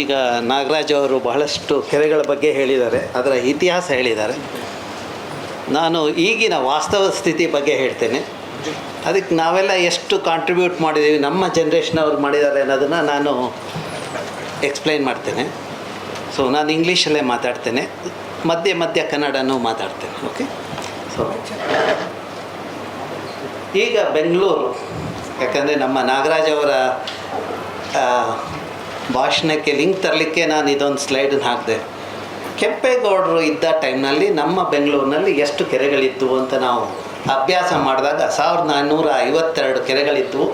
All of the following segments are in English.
ಈಗ ನಾಗರಾಜ್ ಅವರು ಬಹಳಷ್ಟು ಕೆರೆಗಳ ಬಗ್ಗೆ ಹೇಳಿದ್ದಾರೆ, ಅದರ ಇತಿಹಾಸ ಹೇಳಿದ್ದಾರೆ. ನಾನು ಈಗಿನ ವಾಸ್ತವ ಸ್ಥಿತಿ ಬಗ್ಗೆ ಹೇಳ್ತೇನೆ. ಅದಕ್ಕೆ ನಾವೆಲ್ಲ ಎಷ್ಟು ಕಾಂಟ್ರಿಬ್ಯೂಟ್ ಮಾಡಿದ್ದೀವಿ, ನಮ್ಮ ಜನ್ರೇಷನವ್ರು ಮಾಡಿದ್ದಾರೆ ಅನ್ನೋದನ್ನು ನಾನು ಎಕ್ಸ್ಪ್ಲೈನ್ ಮಾಡ್ತೇನೆ. ಸೊ ನಾನು ಇಂಗ್ಲೀಷಲ್ಲೇ ಮಾತಾಡ್ತೇನೆ, ಮಧ್ಯೆ ಮಧ್ಯೆ ಕನ್ನಡನೂ ಮಾತಾಡ್ತೇನೆ. ಓಕೆ. ಸೊ ಈಗ ಬೆಂಗಳೂರು, ಯಾಕಂದರೆ ನಮ್ಮ ನಾಗರಾಜ್ ಅವರ ಭಾಷಣಕ್ಕೆ ಲಿಂಕ್ ತರಲಿಕ್ಕೆ ನಾನು ಇದೊಂದು ಸ್ಲೈಡನ್ನು ಹಾಕಿದೆ. ಕೆಂಪೇಗೌಡರು ಇದ್ದ ಟೈಮ್ನಲ್ಲಿ ನಮ್ಮ ಬೆಂಗಳೂರಿನಲ್ಲಿ ಎಷ್ಟು ಕೆರೆಗಳಿದ್ದವು ಅಂತ ನಾವು ಅಭ್ಯಾಸ ಮಾಡಿದಾಗ 1952 ಕೆರೆಗಳಿದ್ದವು.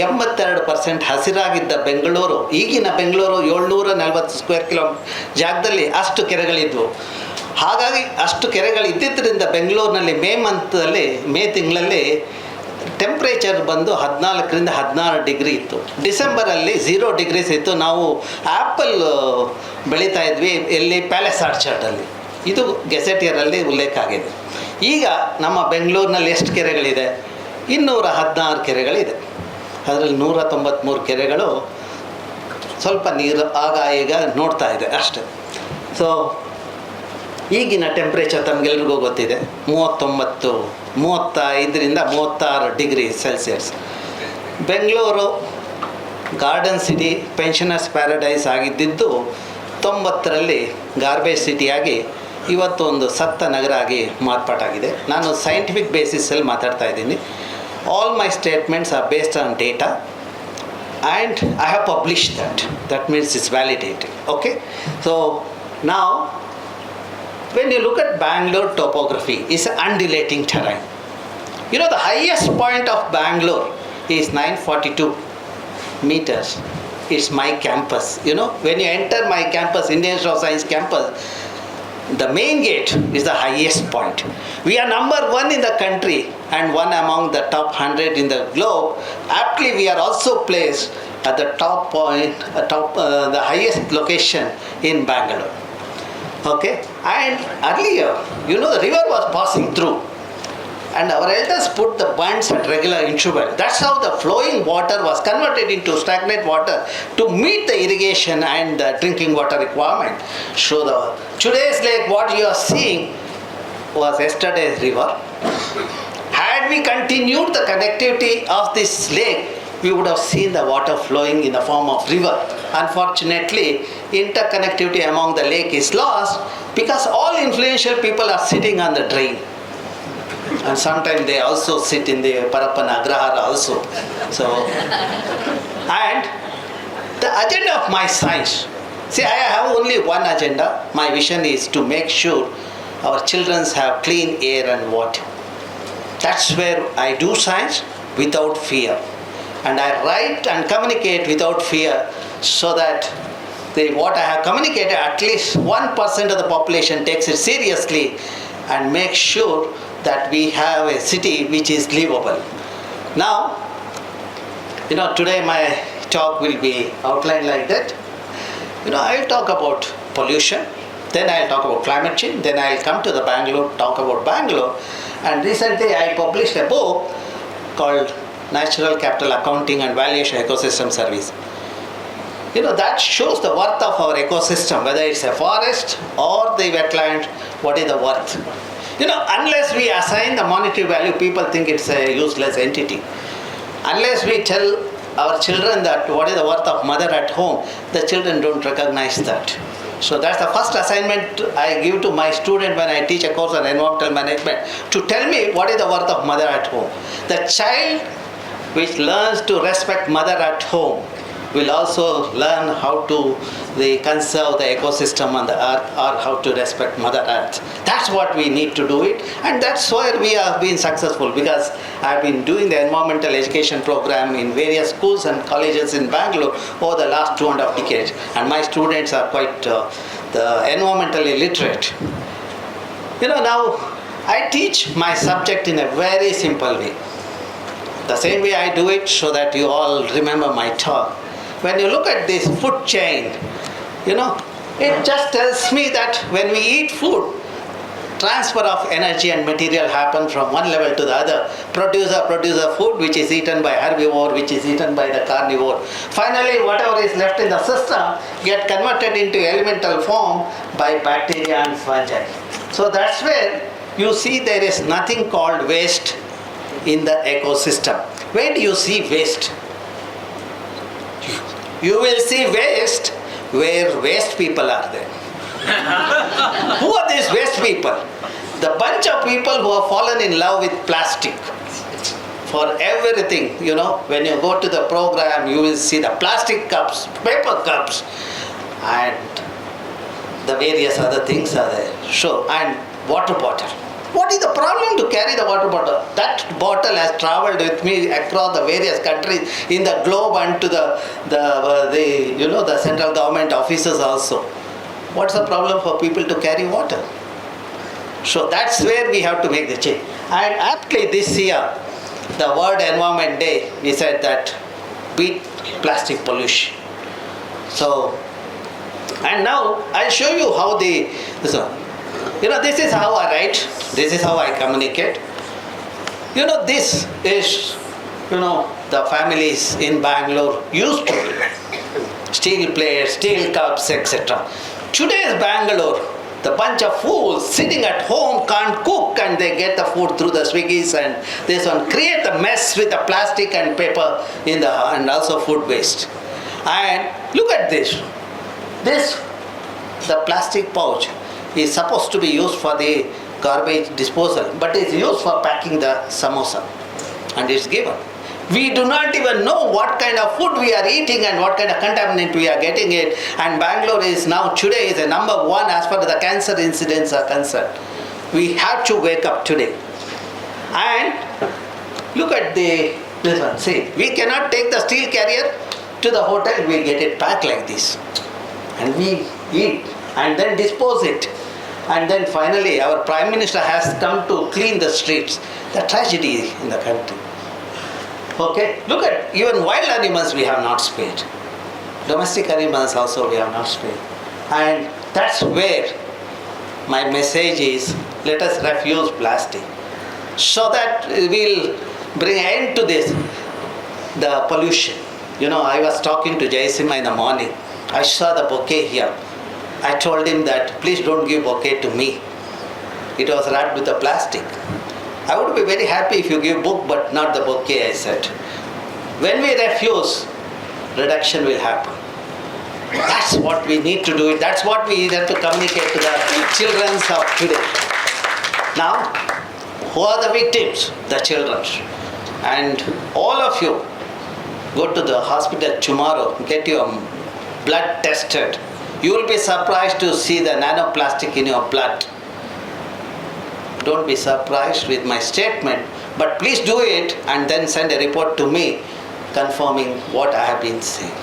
82% ಹಸಿರಾಗಿದ್ದ ಬೆಂಗಳೂರು, ಈಗಿನ ಬೆಂಗಳೂರು 740 ಸ್ಕ್ವೇರ್ ಕಿಲೋಮೀಟರ್ ಜಾಗದಲ್ಲಿ ಅಷ್ಟು ಕೆರೆಗಳಿದ್ದವು. ಹಾಗಾಗಿ ಅಷ್ಟು ಕೆರೆಗಳಿದ್ದಿದ್ದರಿಂದ ಬೆಂಗಳೂರಿನಲ್ಲಿ ಮೇ ತಿಂಗಳಲ್ಲಿ ಟೆಂಪ್ರೇಚರ್ ಬಂದು 14ರಿಂದ 16 ಡಿಗ್ರಿ ಇತ್ತು. ಡಿಸೆಂಬರಲ್ಲಿ 0 ಡಿಗ್ರೀಸ್ ಇತ್ತು. ನಾವು ಆ್ಯಪಲ್ ಬೆಳೀತಾ ಇದ್ವಿ ಎಲ್ಲಿ, ಪ್ಯಾಲೇಸ್ ಆರ್ಚರ್ಡಲ್ಲಿ. ಇದು ಗೆಸೆಟಿಯರಲ್ಲಿ ಉಲ್ಲೇಖ ಆಗಿದೆ. ಈಗ ನಮ್ಮ ಬೆಂಗಳೂರಿನಲ್ಲಿ ಎಷ್ಟು ಕೆರೆಗಳಿದೆ? 216 ಕೆರೆಗಳಿದೆ. ಅದರಲ್ಲಿ 193 ಕೆರೆಗಳು ಸ್ವಲ್ಪ ನೀರು ಆಗ ಈಗ ನೋಡ್ತಾ ಇದೆ ಅಷ್ಟೆ. ಸೊ ಈಗಿನ ಟೆಂಪ್ರೇಚರ್ ತಮಗೆಲ್ರಿಗೂ ಗೊತ್ತಿದೆ, 35ರಿಂದ 36 degree Celsius. Bengaluru garden city, pensioners paradise ಆಗಿದ್ದಿದ್ದು 90ರಲ್ಲಿ ಗಾರ್ಬೇಜ್ ಸಿಟಿಯಾಗಿ ಇವತ್ತು ಒಂದು ಸತ್ತ ನಗರ ಆಗಿ ಮಾರ್ಪಾಟಾಗಿದೆ. ನಾನು ಸೈಂಟಿಫಿಕ್ ಬೇಸಿಸಲ್ಲಿ ಮಾತಾಡ್ತಾ ಇದ್ದೀನಿ. All my statements are based on data and I have published that means it's validated. Okay. So ನಾವು when you look at Bangalore topography, it's an undulating terrain. You know, the highest point of Bangalore is 942 meters. It's my campus. You know, when you enter my campus, Indian Institute of Science campus, the main gate is the highest point. We are number 1 in the country and one among the top 100 in the globe. Aptly, we are also placed at the top point, the highest location in Bangalore. Okay, and earlier, you know, the river was passing through, and our elders put the bunds at regular interval. That's how the flowing water was converted into stagnant water to meet the irrigation and the drinking water requirement. So today's lake, what you are seeing, was yesterday's river. Had we continued the connectivity of this lake, we would have seen the water flowing in the form of river. Unfortunately, interconnectivity among the lake is lost because all influential people are sitting on the drain. And sometimes they also sit in the Parapana Agrahara also. So, and the agenda of my science, see, I have only one agenda. My vision is to make sure our children have clean air and water. That's where I do science without fear. And I write and communicate without fear, so that what I have communicated, at least 1% of the population takes it seriously and makes sure that we have a city which is livable. Now, you know, today my talk will be outlined like that. You know, I'll talk about pollution, then I'll talk about climate change, then I'll come to the Bangalore, talk about Bangalore. And recently I published a book called Natural Capital Accounting and Valuation Ecosystem Service. You know, that shows the worth of our ecosystem, whether it's a forest or the wetland, what is the worth. You know, unless we assign the monetary value, people think it's a useless entity. Unless we tell our children that what is the worth of mother at home, the children don't recognize that. So that's the first assignment I give to my student when I teach a course on environmental management, to tell me what is the worth of mother at home. The child which learns to respect mother at home will also learn how to conserve the ecosystem on the earth, or how to respect mother earth. That's what we need to do it, and that's why we have been successful, because I've been doing the environmental education program in various schools and colleges in Bangalore over the last 2.5 decades, and my students are quite environmentally literate. You know, now I teach my subject in a very simple way, the same way I do it, so that you all remember my talk. When you look at this food chain, you know, it just tells me that when we eat food, transfer of energy and material happen from one level to the other. Producer food which is eaten by herbivore, which is eaten by the carnivore. Finally, whatever is left in the system get converted into elemental form by bacteria and fungi. So that's where you see there is nothing called waste in the ecosystem. Where do you see waste? You will see waste where waste people are there. Who are these waste people? The bunch of people who have fallen in love with plastic. For everything, when you go to the program, you will see the plastic cups, paper cups, and the various other things are there. Sure, and water bottle. What is the problem to carry the water bottle? That bottle has traveled with me across the various countries in the globe and to the central government offices also. What's the problem for people to carry water? So that's where we have to make the change. And aptly this year, the World Environment Day, we said that beat plastic pollution. So, and now I'll show you how this is how I write, this is how I communicate. This is, the families in Bangalore used to be. Steel plates, steel cups, etc. Today's Bangalore, the bunch of fools sitting at home can't cook and they get the food through the Swiggies and this one, create the mess with the plastic and paper and also food waste. And look at this. The plastic pouch is supposed to be used for the garbage disposal, but it's used for packing the samosa, and it's given. We do not even know what kind of food we are eating and what kind of contaminant we are getting it. And Bangalore is now today is the number one as far as the cancer incidents are concerned. We have to wake up today. And look at this one. See, we cannot take the steel carrier to the hotel. We get it packed like this, and we eat and then dispose it. And then finally, our Prime Minister has come to clean the streets. The tragedy in the country. Okay, look at even wild animals we have not spared. Domestic animals also we have not spared. And that's where my message is, let us refuse plastic. So that we'll bring an end to this, the pollution. I was talking to Jayasima in the morning. I saw the bouquet here. I told him that please don't give bouquet to me. It was wrapped with the plastic. I would be very happy if you give book but not the bouquet, I said. When we refuse, reduction will happen. That's what we need to do. That's what we have to communicate to the children of today. Now, who are the victims? The children. And all of you, go to the hospital tomorrow, get your blood tested. You will be surprised to see the nanoplastic in your blood. Don't be surprised with my statement, but please do it and then send a report to me confirming what I have been saying.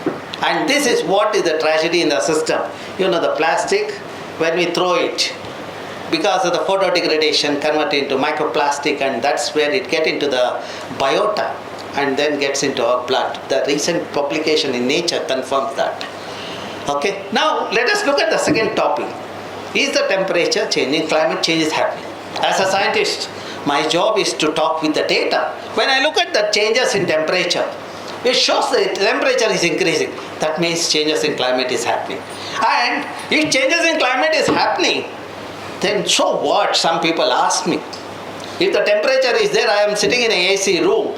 And this is what is the tragedy in the system. The plastic, when we throw it, because of the photodegradation, convert into microplastic, and that's where it gets into the biota and then gets into our blood. The recent publication in Nature confirms that. Okay, now let us look at the second topic. Is the temperature changing? Climate change is happening. As a scientist, my job is to talk with the data. When I look at the changes in temperature, it shows that temperature is increasing. That means changes in climate is happening. And if changes in climate is happening, then so what? Some people ask me. If the temperature is there, I am sitting in an AC room.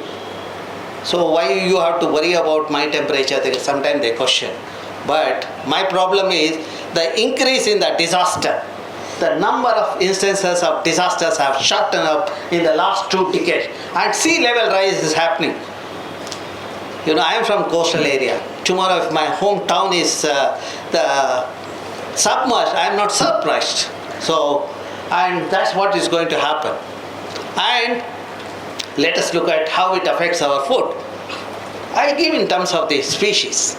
So why you have to worry about my temperature? Sometimes they question. But my problem is the increase in the disaster. The number of instances of disasters have shot up in the last 2 decades. And sea level rise is happening. I am from coastal area. Tomorrow if my hometown is submerged, I am not surprised. And that's what is going to happen. And let us look at how it affects our food. I give in terms of the species.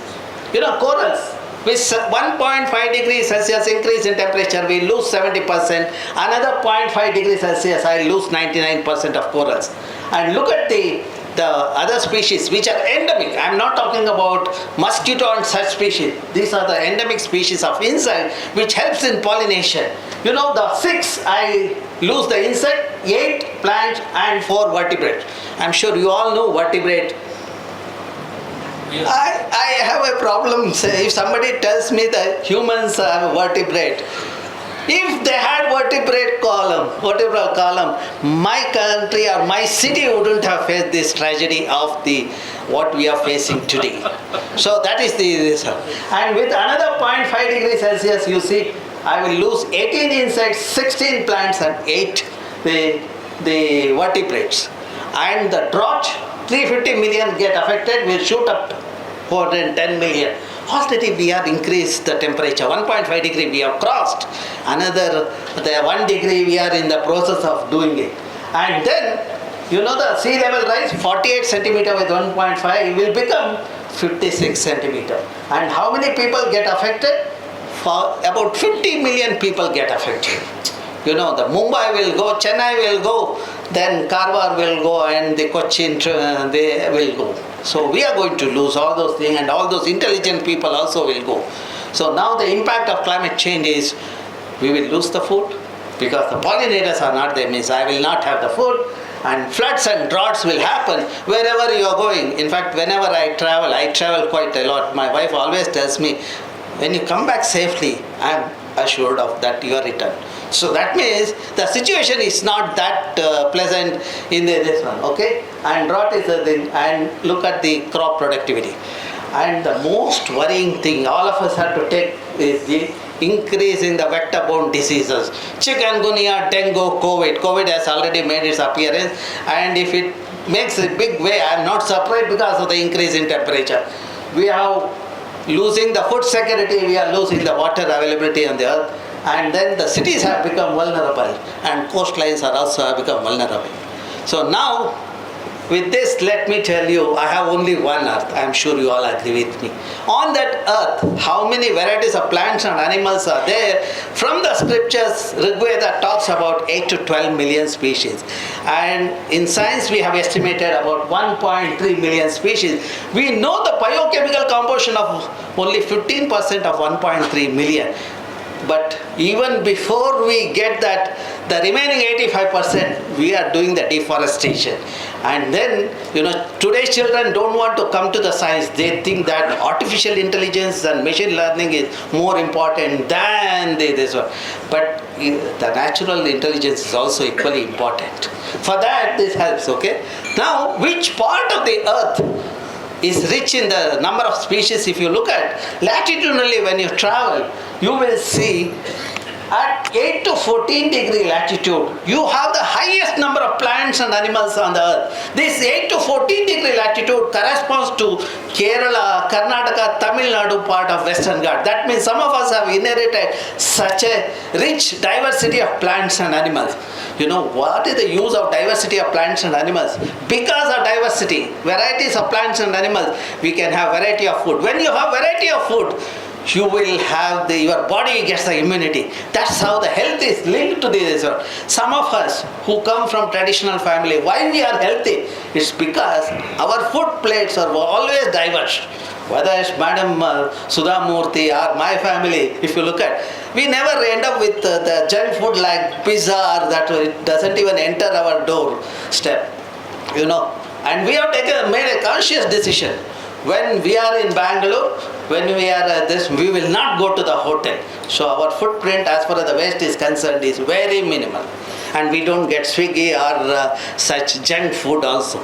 Corals, with 1.5 degrees Celsius increase in temperature, we lose 70%. Another 0.5 degrees Celsius, I lose 99% of corals. And look at the the other species which are endemic. I am not talking about mosquito and such species. These are the endemic species of insect which helps in pollination. You know, the 6 I lose the insect, 8 plant and 4 vertebrate. I am sure you all know vertebrate. I have a problem, say, if somebody tells me that humans have vertebrate. If they had vertebral column, my country or my city wouldn't have faced this tragedy of what we are facing today. So that is the reason. And with another 0.5 degrees Celsius, you see, I will lose 18 insects, 16 plants and 8 the vertebrates. And the drought, 350 million get affected, will shoot up to 410 million. Already we have increased the temperature, 1.5 degree we have crossed. Another, the 1 degree we are in the process of doing it. And then, you know, the sea level rise, 48 centimeter with 1.5 will become 56 centimeter. And how many people get affected? For about 50 million people get affected. You know, the Mumbai will go, Chennai will go, then Karwar will go, and the Cochin, they will go. So we are going to lose all those things, and all those intelligent people also will go. So now the impact of climate change is, we will lose the food, because the pollinators are not there, means I will not have the food, and floods and droughts will happen wherever you are going. In fact, whenever I travel quite a lot. My wife always tells me, when you come back safely, I am assured of that your return. So that means the situation is not that pleasant in this one, okay? And drought is the thing, and look at the crop productivity. And the most worrying thing all of us have to take is the increase in the vector-borne diseases. Chikungunya, dengue, COVID. COVID has already made its appearance, and if it makes a big way, I am not surprised because of the increase in temperature. We have losing the food security, we are losing the water availability on the earth, and then the cities have become vulnerable, and coastlines are also have become vulnerable. So now, with this, let me tell you, I have only one earth. I am sure you all agree with me. On that earth, how many varieties of plants and animals are there? From the scriptures, Rigveda talks about 8 to 12 million species. And in science, we have estimated about 1.3 million species. We know the biochemical composition of only 15% of 1.3 million. But even before we get that, the remaining 85%, we are doing the deforestation. And then, you know, today's children don't want to come to the science. They think that artificial intelligence and machine learning is more important than this one. But the natural intelligence is also equally important. For that, this helps, okay? Now, which part of the earth is rich in the number of species? If you look at latitudinally, when you travel, you will see at 8 to 14 degree latitude, you have the highest number of plants and animals on the earth. This 8 to 14 degree latitude corresponds to Kerala, Karnataka, Tamil Nadu part of Western Ghats. That means some of us have inherited such a rich diversity of plants and animals. You know, what is the use of diversity of plants and animals? Because of diversity, varieties of plants and animals, we can have variety of food. When you have variety of food, you will have your body gets the immunity. That's how the health is linked to this. Some of us who come from traditional family, why we are healthy? It's because our food plates are always diverse. Whether it's Madam Sudha Murthy or my family, if you look at, we never end up with the junk food like pizza, or that it doesn't even enter our doorstep, you know. And we have made a conscious decision. When we are in Bangalore, when we are we will not go to the hotel. So our footprint as far as the waste is concerned is very minimal. And we don't get Swiggy or such junk food also.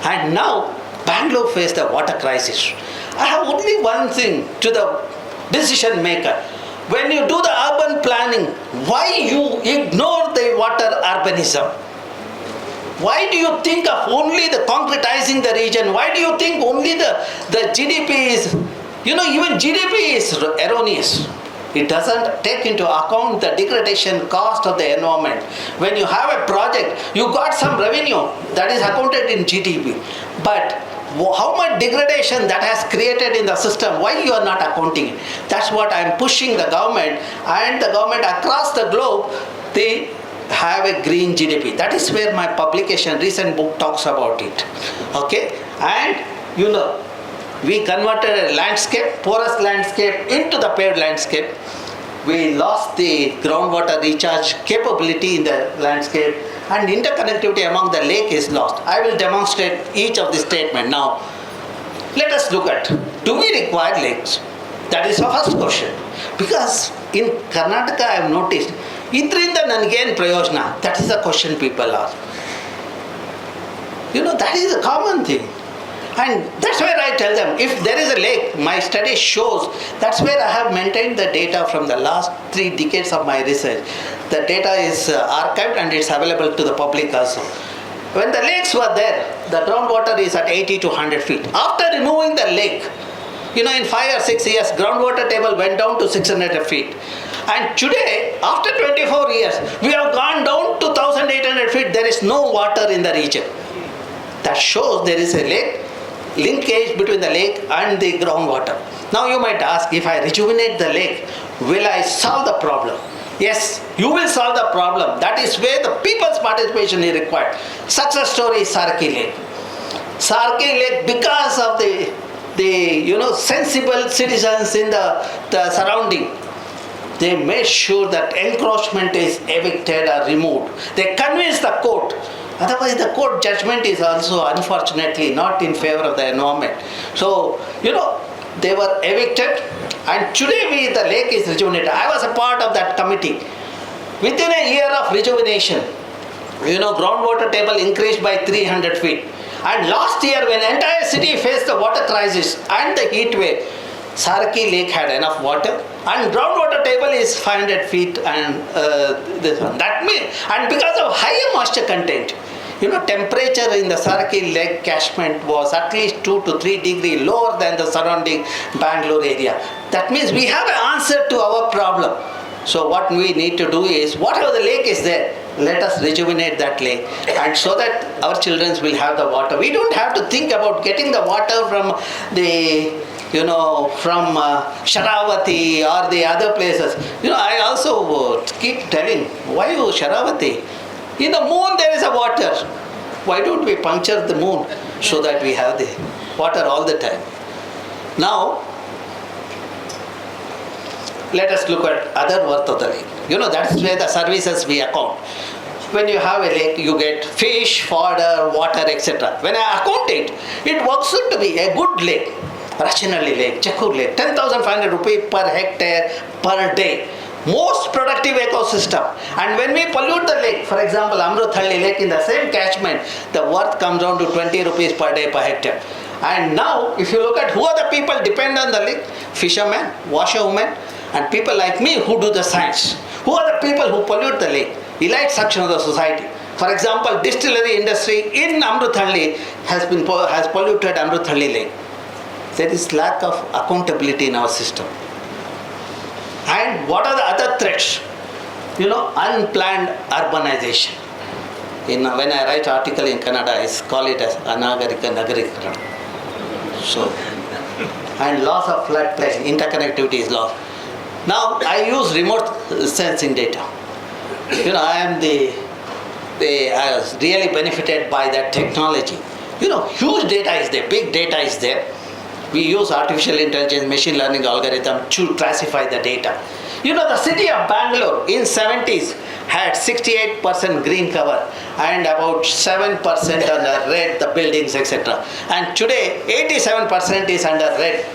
And now, Bangalore faced a water crisis. I have only one thing to the decision maker. When you do the urban planning, why you ignore the water urbanism? Why do you think of only the concretizing the region? Why do you think only the GDP is, you know, even GDP is erroneous. It doesn't take into account the degradation cost of the environment. When you have a project, you got some revenue that is accounted in GDP. But how much degradation that has created in the system, why you are not accounting it? That's what I am pushing the government and the government across the globe. have a green GDP. That is where my publication, recent book, talks about it. Okay, and we converted a landscape, porous landscape, into the paved landscape. We lost the groundwater recharge capability in the landscape, and interconnectivity among the lake is lost. I will demonstrate each of the statement. Now, let us look at, do we require lakes? That is the first question. Because in Karnataka I have noticed, idrinda nanagenu prayojana? That is the question people ask. That is a common thing. And that's where I tell them, if there is a lake, my study shows, that's where I have maintained the data from the last 3 decades of my research. The data is archived and it's available to the public also. When the lakes were there, the groundwater is at 80 to 100 feet. After removing the lake, in 5 or 6 years, groundwater table went down to 600 feet. And today, after 24 years, we have gone down to 1,800 feet. There is no water in the region. That shows there is a lake, linkage between the lake and the groundwater. Now you might ask, if I rejuvenate the lake, will I solve the problem? Yes, you will solve the problem. That is where the people's participation is required. Success story is Sarki Lake. Sarki Lake, because of the sensible citizens in the surrounding, they made sure that encroachment is evicted or removed. They convinced the court. Otherwise, the court judgment is also, unfortunately, not in favor of the environment. So, they were evicted, and today the lake is rejuvenated. I was a part of that committee. Within a year of rejuvenation, groundwater table increased by 300 feet. And last year, when the entire city faced the water crisis and the heat wave, Sarki Lake had enough water, and groundwater table is 500 feet, and this one. That means, and because of higher moisture content, temperature in the Sarki Lake catchment was at least 2 to 3 degrees lower than the surrounding Bangalore area. That means we have an answer to our problem. So what we need to do is, whatever the lake is there, let us rejuvenate that lake, and so that our children will have the water. We don't have to think about getting the water from from Sharavati or the other places. I also keep telling, why Sharavati? In the moon there is a water. Why don't we puncture the moon so that we have the water all the time? Now, let us look at other worth of the lake. That's where the services we account. When you have a lake, you get fish, fodder, water, etc. When I account it, it works out to be a good lake. Rachinalli Lake, Chakur Lake, 10,500 rupees per hectare per day. Most productive ecosystem. And when we pollute the lake, for example, Amruthalli Lake in the same catchment, the worth comes down to 20 rupees per day per hectare. And now, if you look at who are the people depend on the lake, fishermen, washerwomen, and people like me who do the science. Who are the people who pollute the lake? Elite section of the society. For example, distillery industry in Amruthalli has polluted Amruthalli Lake. There is lack of accountability in our system. And what are the other threats? Unplanned urbanization. When I write article in Kannada, I call it as Anagarika Nagarika. So, and loss of floodplain, interconnectivity is lost. Now, I use remote sensing data. I was really benefited by that technology. Huge data is there, big data is there. We use artificial intelligence, machine learning algorithm to classify the data. The city of Bangalore in 70s had 68% green cover and about 7% under red, the buildings, etc. And today, 87% is under red.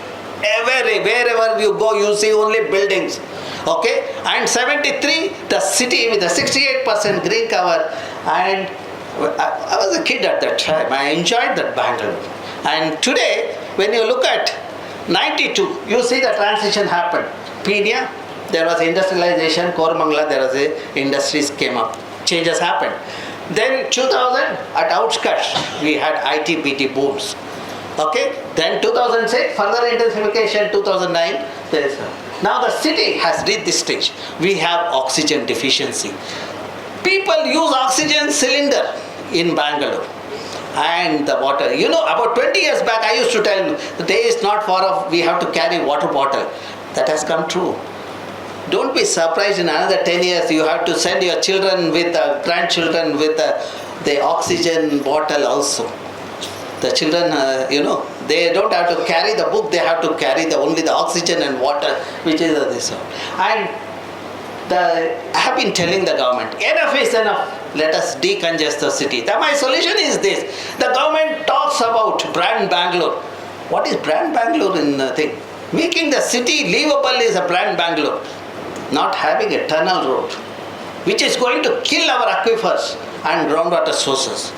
Wherever you go, you see only buildings. Okay? And 73, the city with the 68% green cover. And I was a kid at that time. I enjoyed that Bangalore. And today, when you look at 92, you see the transition happened. Pedia, there was industrialization. Koramangala, there was industries came up. Changes happened. Then 2000, at outskirts, we had IT, BT booms. Okay? Then 2006, further intensification, 2009, now the city has reached this stage. We have oxygen deficiency. People use oxygen cylinder in Bangalore. And the water. About 20 years back, I used to tell you, the day is not far off, we have to carry water bottle. That has come true. Don't be surprised in another 10 years you have to send your children with grandchildren with the oxygen bottle also. The children, they don't have to carry the book, they have to carry only the oxygen and water, which is this one. And I have been telling the government, enough is enough. Let us decongest the city. My solution is this. The government talks about brand Bangalore. What is brand Bangalore in the thing? Making the city livable is a brand Bangalore. Not having a tunnel road, which is going to kill our aquifers and groundwater sources.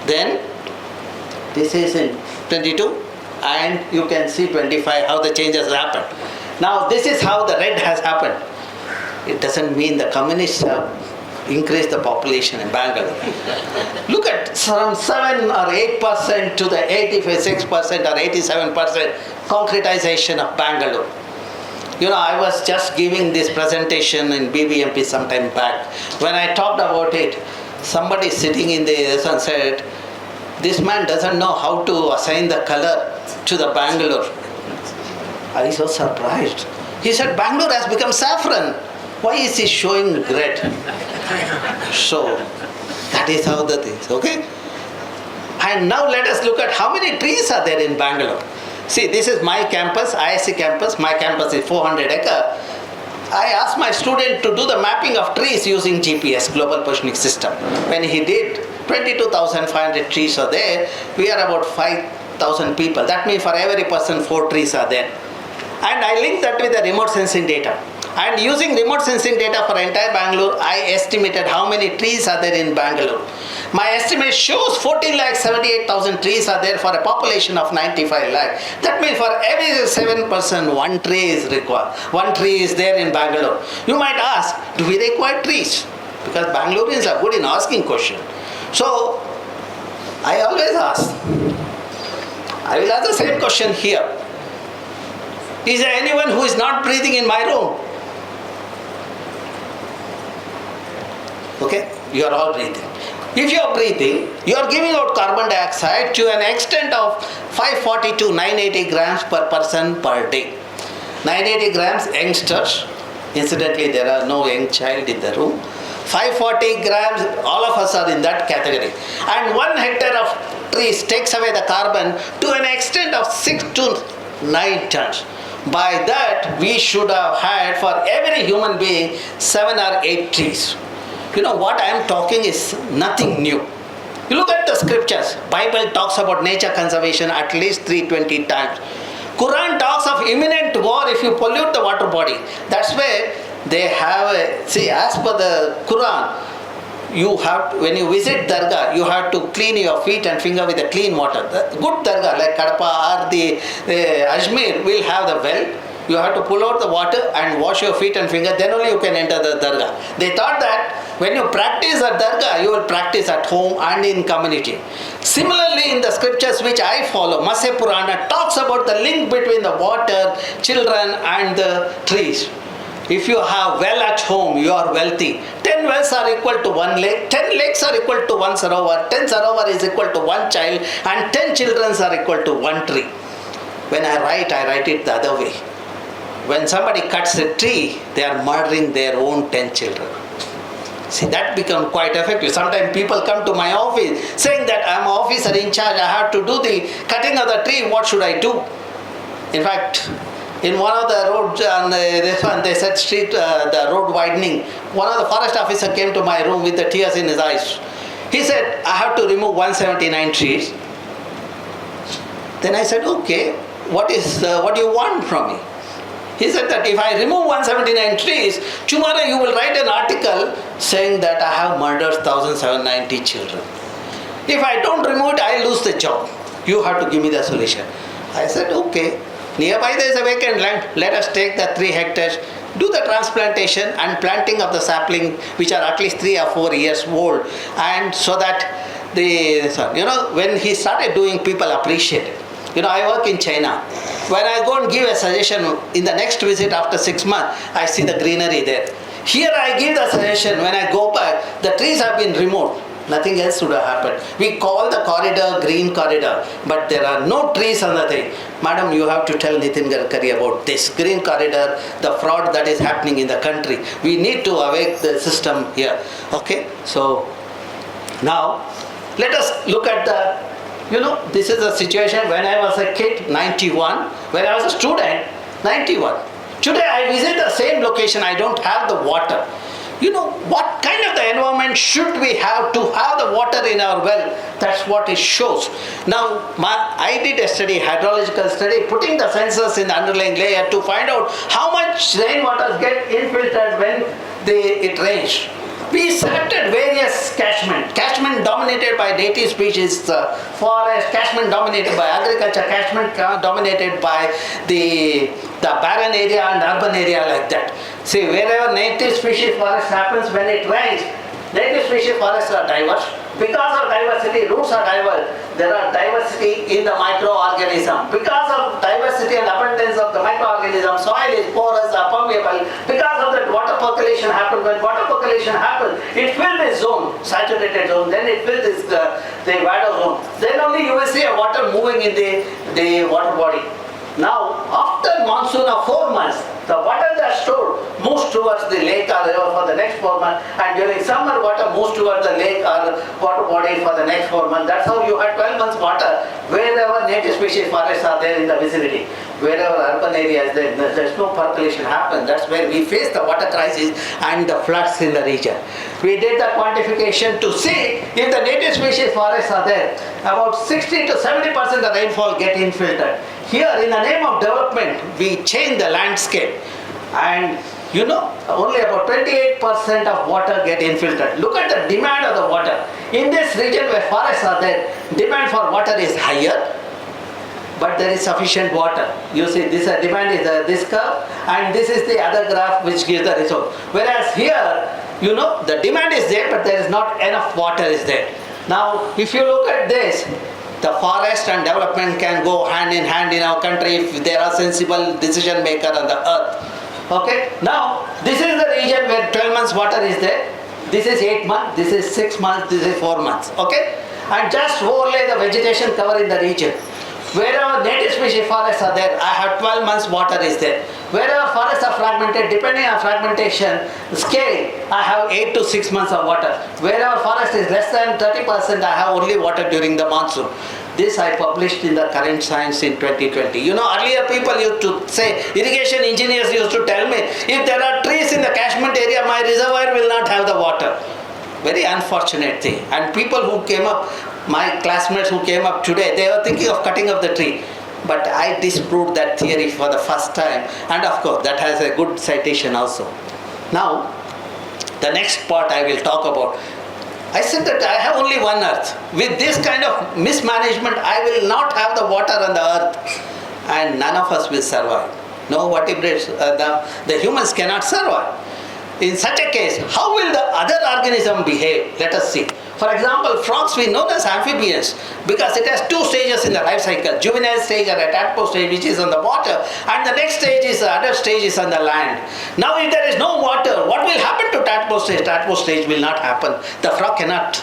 Then, this is in 22, and you can see 25, how the changes happen. Now, this is how the red has happened. It doesn't mean the communists have increased the population in Bangalore. Look at from 7 or 8% to the 86% or 87% concretization of Bangalore. I was just giving this presentation in BBMP some time back. When I talked about it, somebody sitting in the sun said, this man doesn't know how to assign the color to the Bangalore. I was so surprised. He said, Bangalore has become saffron. Why is he showing red? So, that is how the thing is, okay? And now let us look at how many trees are there in Bangalore. See, this is my campus, ISC campus. My campus is 400 acre. I asked my student to do the mapping of trees using GPS, Global Positioning System. When he did, 22,500 trees are there. We are about 5,000 people. That means for every person, 4 trees are there. And I linked that with the remote sensing data. And using remote sensing data for entire Bangalore, I estimated how many trees are there in Bangalore. My estimate shows 14,78,000 trees are there for a population of 95 lakh. That means for every 7 person, 1 tree is required. 1 tree is there in Bangalore. You might ask, do we require trees? Because Bangaloreans are good in asking questions. So, I always ask. I will ask the same question here. Is there anyone who is not breathing in my room? Okay, you are all breathing. If you are breathing, you are giving out carbon dioxide to an extent of 540 to 980 grams per person per day. 980 grams, youngsters. Incidentally, there are no young child in the room. 540 grams, all of us are in that category. And 1 hectare of trees takes away the carbon to an extent of 6 to 9 tons. By that, we should have had for every human being 7 or 8 trees. What I am talking is nothing new. You look at the scriptures. Bible talks about nature conservation at least 320 times. Quran talks of imminent war if you pollute the water body. That's where they have as per the Quran, you have to, when you visit Dargah, you have to clean your feet and finger with the clean water. The good Dargah like Kadapa or the Ajmer will have the well. You have to pull out the water and wash your feet and finger, then only you can enter the Dargah. They thought that when you practice at Dargah, you will practice at home and in community. Similarly, in the scriptures which I follow, Matsya Purana talks about the link between the water, children and the trees. If you have well at home, you are wealthy. 10 wells are equal to 1 lake, 10 lakes are equal to 1 sarovar, 10 sarovar is equal to 1 child, and 10 children are equal to 1 tree. When I write it the other way. When somebody cuts a tree, they are murdering their own 10 children. See, that becomes quite effective. Sometimes people come to my office saying that I am an officer in charge, I have to do the cutting of the tree, what should I do? In fact, in one of the roads, they said the road widening, one of the forest officer came to my room with the tears in his eyes. He said, I have to remove 179 trees. Then I said, okay, what do you want from me? He said that if I remove 179 trees, tomorrow you will write an article saying that I have murdered 1,790 children. If I don't remove it, I lose the job. You have to give me the solution. I said, okay. Nearby there is a vacant land. Let us take the 3 hectares, do the transplantation and planting of the sapling, which are at least 3 or 4 years old. And so that when he started doing, people appreciate it. I work in China. When I go and give a suggestion, in the next visit after 6 months, I see the greenery there. Here I give the suggestion, when I go back, the trees have been removed. Nothing else would have happened. We call the corridor green corridor, but there are no trees on the thing. Madam, you have to tell Nitin Gadkari about this green corridor, the fraud that is happening in the country. We need to awake the system here. Okay, so now let us look at this is a situation when I was a kid, 91, when I was a student, 91. Today I visit the same location, I don't have the water. What kind of the environment should we have to have the water in our well? That's what it shows. Now, I did a study, hydrological study, putting the sensors in the underlying layer to find out how much rainwater get infiltrated when it rains. We selected various catchment dominated by native species, forest, catchment dominated by agriculture, catchment dominated by the barren area and urban area like that. See, wherever native species forest happens, when it rains, native species forests are diverse. Because of diversity, roots are diverse. There are diversity in the microorganism. Because of diversity and abundance of the microorganism, soil is porous or permeable. Because of that, water percolation happens. When water percolation happens, it fills this zone, saturated zone. Then it fills this the water zone. Then only you will see a water moving in the water body. Now, after monsoon of 4 months, the water that stored moves towards the lake or river for the next 4 months, and during summer water moves towards the lake or water body for the next 4 months. That's how you have 12 months water wherever native species forests are there in the vicinity. Wherever urban areas there's no percolation happen. That's where we face the water crisis and the floods in the region. We did the quantification to see if the native species forests are there, about 60 to 70% of rainfall get infiltrated. Here, in the name of development, we change the landscape, and only about 28% of water get infiltrated. Look at the demand of the water. In this region where forests are there, demand for water is higher, but there is sufficient water. You see, this demand is this curve, and this is the other graph which gives the result. Whereas here, the demand is there, but there is not enough water is there. Now, if you look at this, the forest and development can go hand in hand in our country if there are sensible decision maker on the earth. Okay, now this is the region where 12 months water is there. This is 8 months, this is 6 months, this is 4 months. Okay, and just overlay the vegetation cover in the region. Wherever native species forests are there, I have 12 months water is there. Wherever forests are fragmented, depending on fragmentation scale, I have 8 to 6 months of water. Wherever forest is less than 30%, I have only water during the monsoon. This I published in the Current Science in 2020. Earlier people used to say, irrigation engineers used to tell me, if there are trees in the catchment area, my reservoir will not have the water. Very unfortunate thing. And people who came up, my classmates who came up today, they were thinking of cutting up the tree. But I disproved that theory for the first time, and of course that has a good citation also. Now, the next part I will talk about. I said that I have only one earth. With this kind of mismanagement, I will not have the water on the earth, and none of us will survive. No vertebrates, the humans cannot survive. In such a case, how will the other organism behave? Let us see. For example, frogs we know as amphibians because it has 2 stages in the life cycle. Juvenile stage or a tadpole stage, which is on the water, and the next stage is the other stage is on the land. Now if there is no water, what will happen to tadpole stage? Tadpole stage will not happen. The frog cannot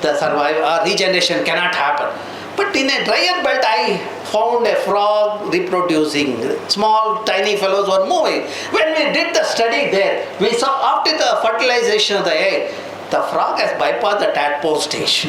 survive, regeneration cannot happen. But in a drier belt, I found a frog reproducing. Small, tiny fellows were moving. When we did the study there, we saw after the fertilization of the egg, the frog has bypassed the tadpole stage.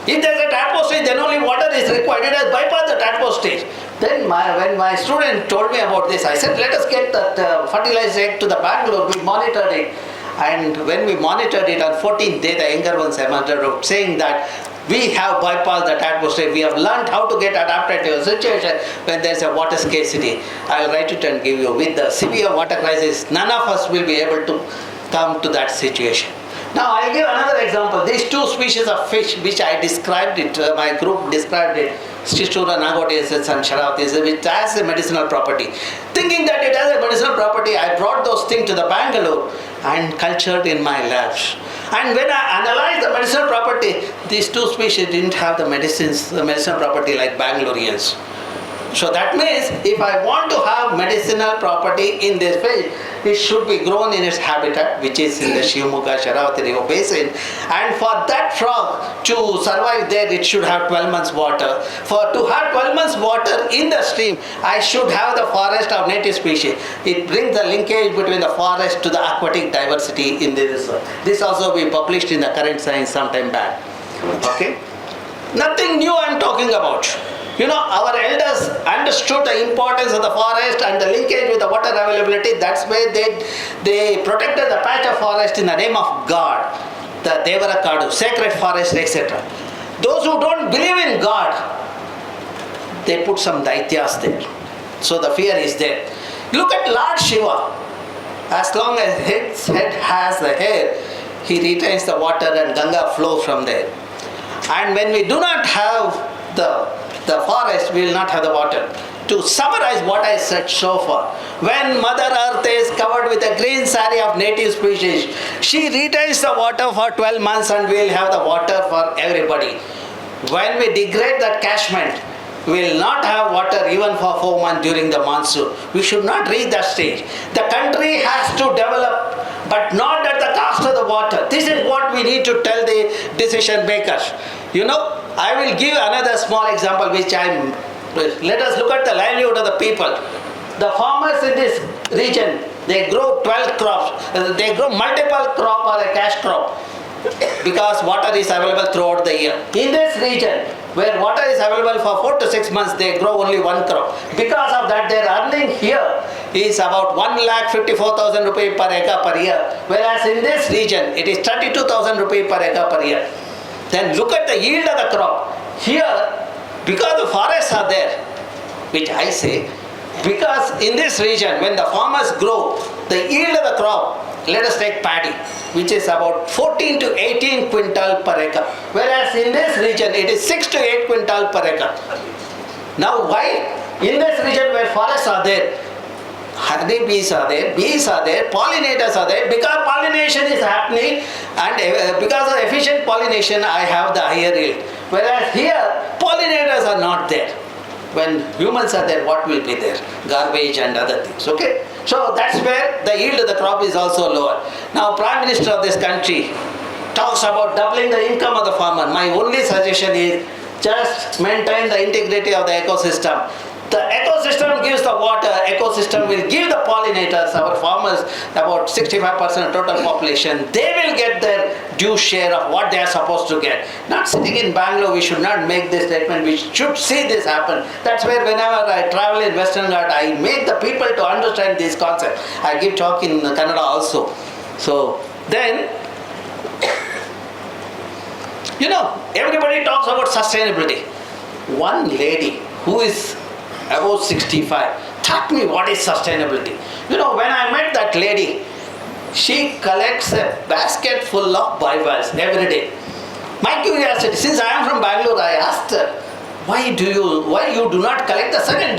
If there is a tadpole stage, then only water is required. It has bypassed the tadpole stage. Then when my student told me about this, I said, let us get that fertilized egg to the Bangalore. We monitored it. And when we monitored it on 14th day, the younger ones emerged saying that we have bypassed the tadpole stage. We have learned how to get adapted to a situation when there is a water scarcity. I will write it and give you. With the severe water crisis, none of us will be able to come to that situation. Now I will give another example. These 2 species of fish which I described it, my group described it, Stistura nagotiensis and Sharawatis, which has a medicinal property. Thinking that it has a medicinal property, I brought those things to the Bangalore and cultured in my labs. And when I analyzed the medicinal property, these 2 species didn't have the medicinal property like Bangaloreans. So that means if I want to have medicinal property in this fish, it should be grown in its habitat, which is in the Shivamogga Sharavati River basin. And for that frog to survive there, it should have 12 months water. To have 12 months water in the stream, I should have the forest of native species. It brings the linkage between the forest to the aquatic diversity in the reserve. This also we published in the Current Science sometime back. Okay? Nothing new I am talking about. Our elders understood the importance of the forest and the linkage with the water availability. That's why they protected the patch of forest in the name of God, the Devara Kadu, sacred forest, etc. Those who don't believe in God, they put some daityas there. So the fear is there. Look at Lord Shiva. As long as his head has the hair, he retains the water and Ganga flows from there. And when we do not have the forest, we will not have the water. To summarize what I said so far, when Mother Earth is covered with a green saree of native species, she retains the water for 12 months and we will have the water for everybody. When we degrade that catchment, we will not have water even for 4 months during the monsoon. We should not reach that stage. The country has to develop, but not at the cost of the water. This is what we need to tell the decision makers. I will give another small example let us look at the livelihood of the people. The farmers in this region, they grow 12 crops. They grow multiple crop or a cash crop because water is available throughout the year. In this region, where water is available for 4 to 6 months, they grow only one crop. Because of that, their earning here is about 1,54,000 rupees per acre per year, whereas in this region, it is 32,000 rupees per acre per year. Then look at the yield of the crop. Here, because the forests are there, which I say, because in this region, when the farmers grow, the yield of the crop, let us take paddy, which is about 14 to 18 quintal per acre. Whereas in this region, it is 6 to 8 quintal per acre. Now why? In this region where forests are there, honey bees are there, pollinators are there. Because pollination is happening and because of efficient pollination, I have the higher yield. Whereas here, pollinators are not there. When humans are there, what will be there? Garbage and other things, okay? So that's where the yield of the crop is also lower. Now, Prime Minister of this country talks about doubling the income of the farmer. My only suggestion is just maintain the integrity of the ecosystem. The ecosystem gives the water, ecosystem will give the pollinators, our farmers, about 65% of total population. They will get their due share of what they are supposed to get. Not sitting in Bangalore, we should not make this statement, we should see this happen. That's where whenever I travel in Western Ghat, I make the people to understand this concept. I give talk in Kannada also. So then, everybody talks about sustainability. One lady who is about 65 taught me what is sustainability. When I met that lady, she collects a basket full of bivalves every day. My curiosity, since I am from Bangalore, I asked her, why you do not collect the second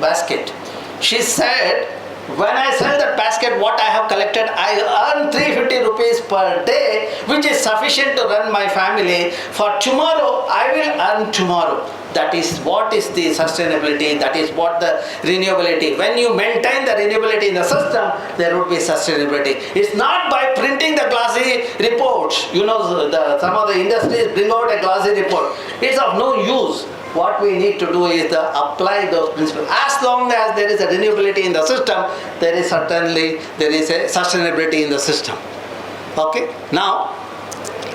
basket? She said, when I sell that basket, what I have collected, I earn 350 rupees per day, which is sufficient to run my family. For tomorrow, I will earn tomorrow. That is what is the sustainability, that is what the renewability. When you maintain the renewability in the system, there would be sustainability. It's not by printing the glossy reports. Some of the industries bring out a glossy report. It's of no use. What we need to do is apply those principles. As long as there is a renewability in the system, there is a sustainability in the system. Okay? Now,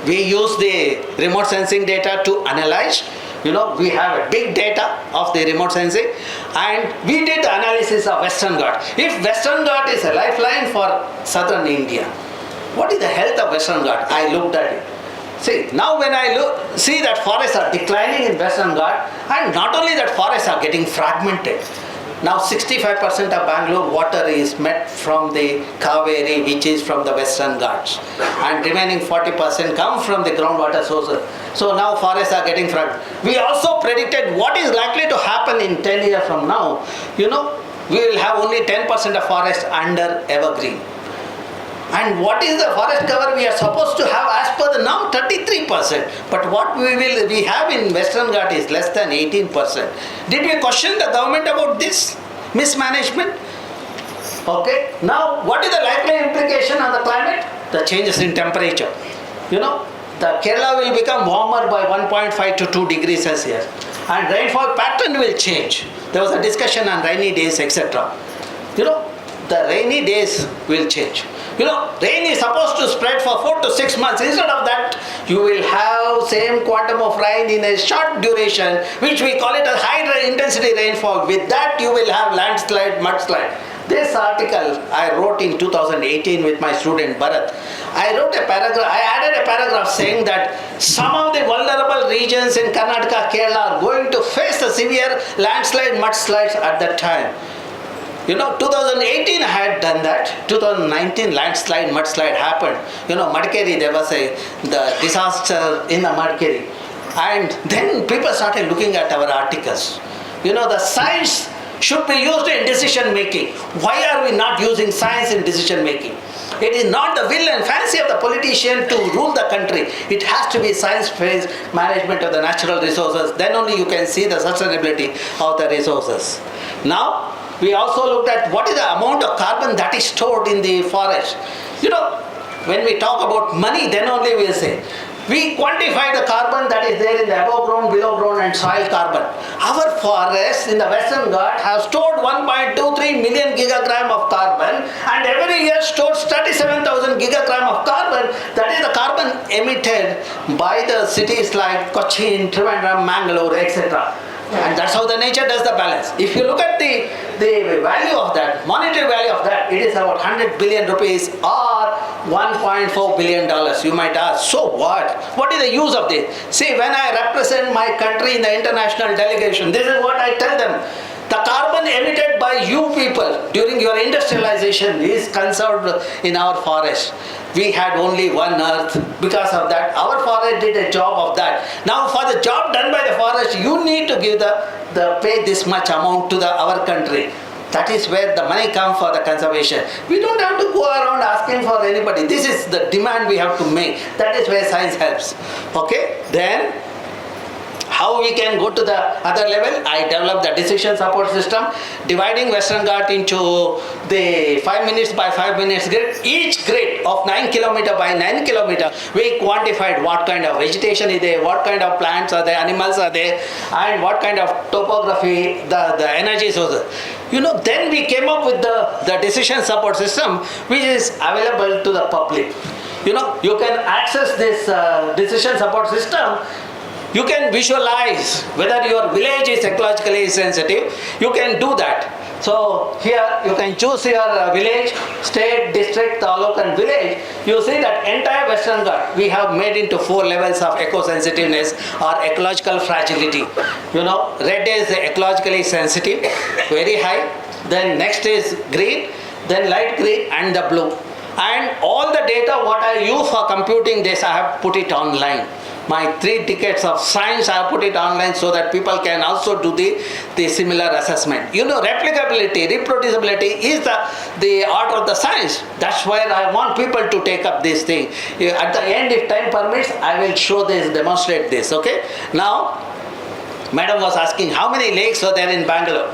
we use the remote sensing data to analyze. We have a big data of the remote sensing, and we did the analysis of Western Ghat. If Western Ghat is a lifeline for southern India, what is the health of Western Ghat? I looked at it. See, now when I see that forests are declining in Western Ghat, and not only that, forests are getting fragmented. Now 65% of Bangalore water is met from the Kaveri, which is from the Western Ghats, and remaining 40% come from the groundwater sources. So now forests are getting fragmented. We also predicted what is likely to happen in 10 years from now. We will have only 10% of forest under evergreen. And what is the forest cover we are supposed to have as per the now 33%. But what we have in Western Ghat is less than 18%. Did we question the government about this mismanagement? Okay. Now what is the likely implication on the climate? The changes in temperature. You know, the Kerala will become warmer by 1.5 to 2 degrees Celsius. And rainfall pattern will change. There was a discussion on rainy days, etc. You know, the rainy days will change. You know, rain is supposed to spread for 4 to 6 months. Instead of that, you will have same quantum of rain in a short duration, which we call it a high intensity rainfall. With that, you will have landslide, mudslide. This article I wrote in 2018 with my student Bharat. I added a paragraph saying that some of the vulnerable regions in Karnataka, Kerala are going to face a severe landslide, mudslides at that time. You know, 2018 I had done that. 2019 landslide, mudslide happened. You know, Madikeri, there was the disaster in the Madikeri. And then people started looking at our articles. You know, the science should be used in decision making. Why are we not using science in decision making? It is not the will and fancy of the politician to rule the country. It has to be science-based management of the natural resources. Then only you can see the sustainability of the resources. Now, we also looked at what is the amount of carbon that is stored in the forest. You know, when we talk about money, then only we will say, we quantify the carbon that is there in the above ground, below ground and soil carbon. Our forests in the Western Ghat have stored 1.23 million gigagram of carbon, and every year stores 37,000 gigagram of carbon. That is the carbon emitted by the cities like Cochin, Trivandrum, Bangalore, etc. And that's how the nature does the balance. If you look at the value of that, monetary value of that, it is about 100 billion rupees or $1.4 billion. You might ask, so what? What is the use of this? See, when I represent my country in the international delegation, this is what I tell them. The carbon emitted by you people during your industrialization is conserved in our forest. We had only one earth. Because of that, our forest did a job of that. Now for the job done by the forest, you need to give pay this much amount to our country. That is where the money comes for the conservation. We don't have to go around asking for anybody. This is the demand we have to make. That is where science helps. Okay? Then, how we can go to the other level? I developed the decision support system, dividing Western Ghat into the 5 minutes by 5 minutes grid. Each grid of 9 kilometer by 9 kilometer, we quantified what kind of vegetation is there, what kind of plants are there, animals are there, and what kind of topography, the energy sources. You know, then we came up with the decision support system, which is available to the public. You know, you can access this decision support system. You can visualize whether your village is ecologically sensitive. You can do that. So here you can choose your village, state, district, taluk and village. You see that entire Western Ghat we have made into 4 levels of eco-sensitiveness or ecological fragility. You know, red is ecologically sensitive, very high. Then next is green, then light green and the blue. And all the data what I use for computing this, I have put it online. My 3 decades of science, I have put it online so that people can also do the similar assessment. You know, replicability, reproducibility is the art of the science. That's why I want people to take up this thing. At the end, if time permits, I will show this, demonstrate this, okay? Now, madam was asking how many lakes were there in Bangalore.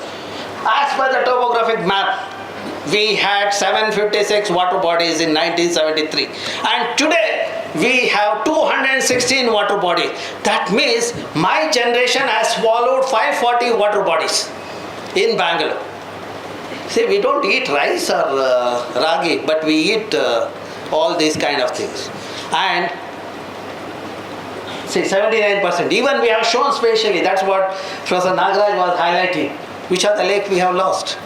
As per the topographic map, we had 756 water bodies in 1973. And today, we have 216 water bodies. That means my generation has swallowed 540 water bodies in Bangalore. See, we don't eat rice or ragi, but we eat all these kind of things. And see, 79%. Even we have shown spatially, that's what Professor Nagaraj was highlighting. Which are the lakes we have lost.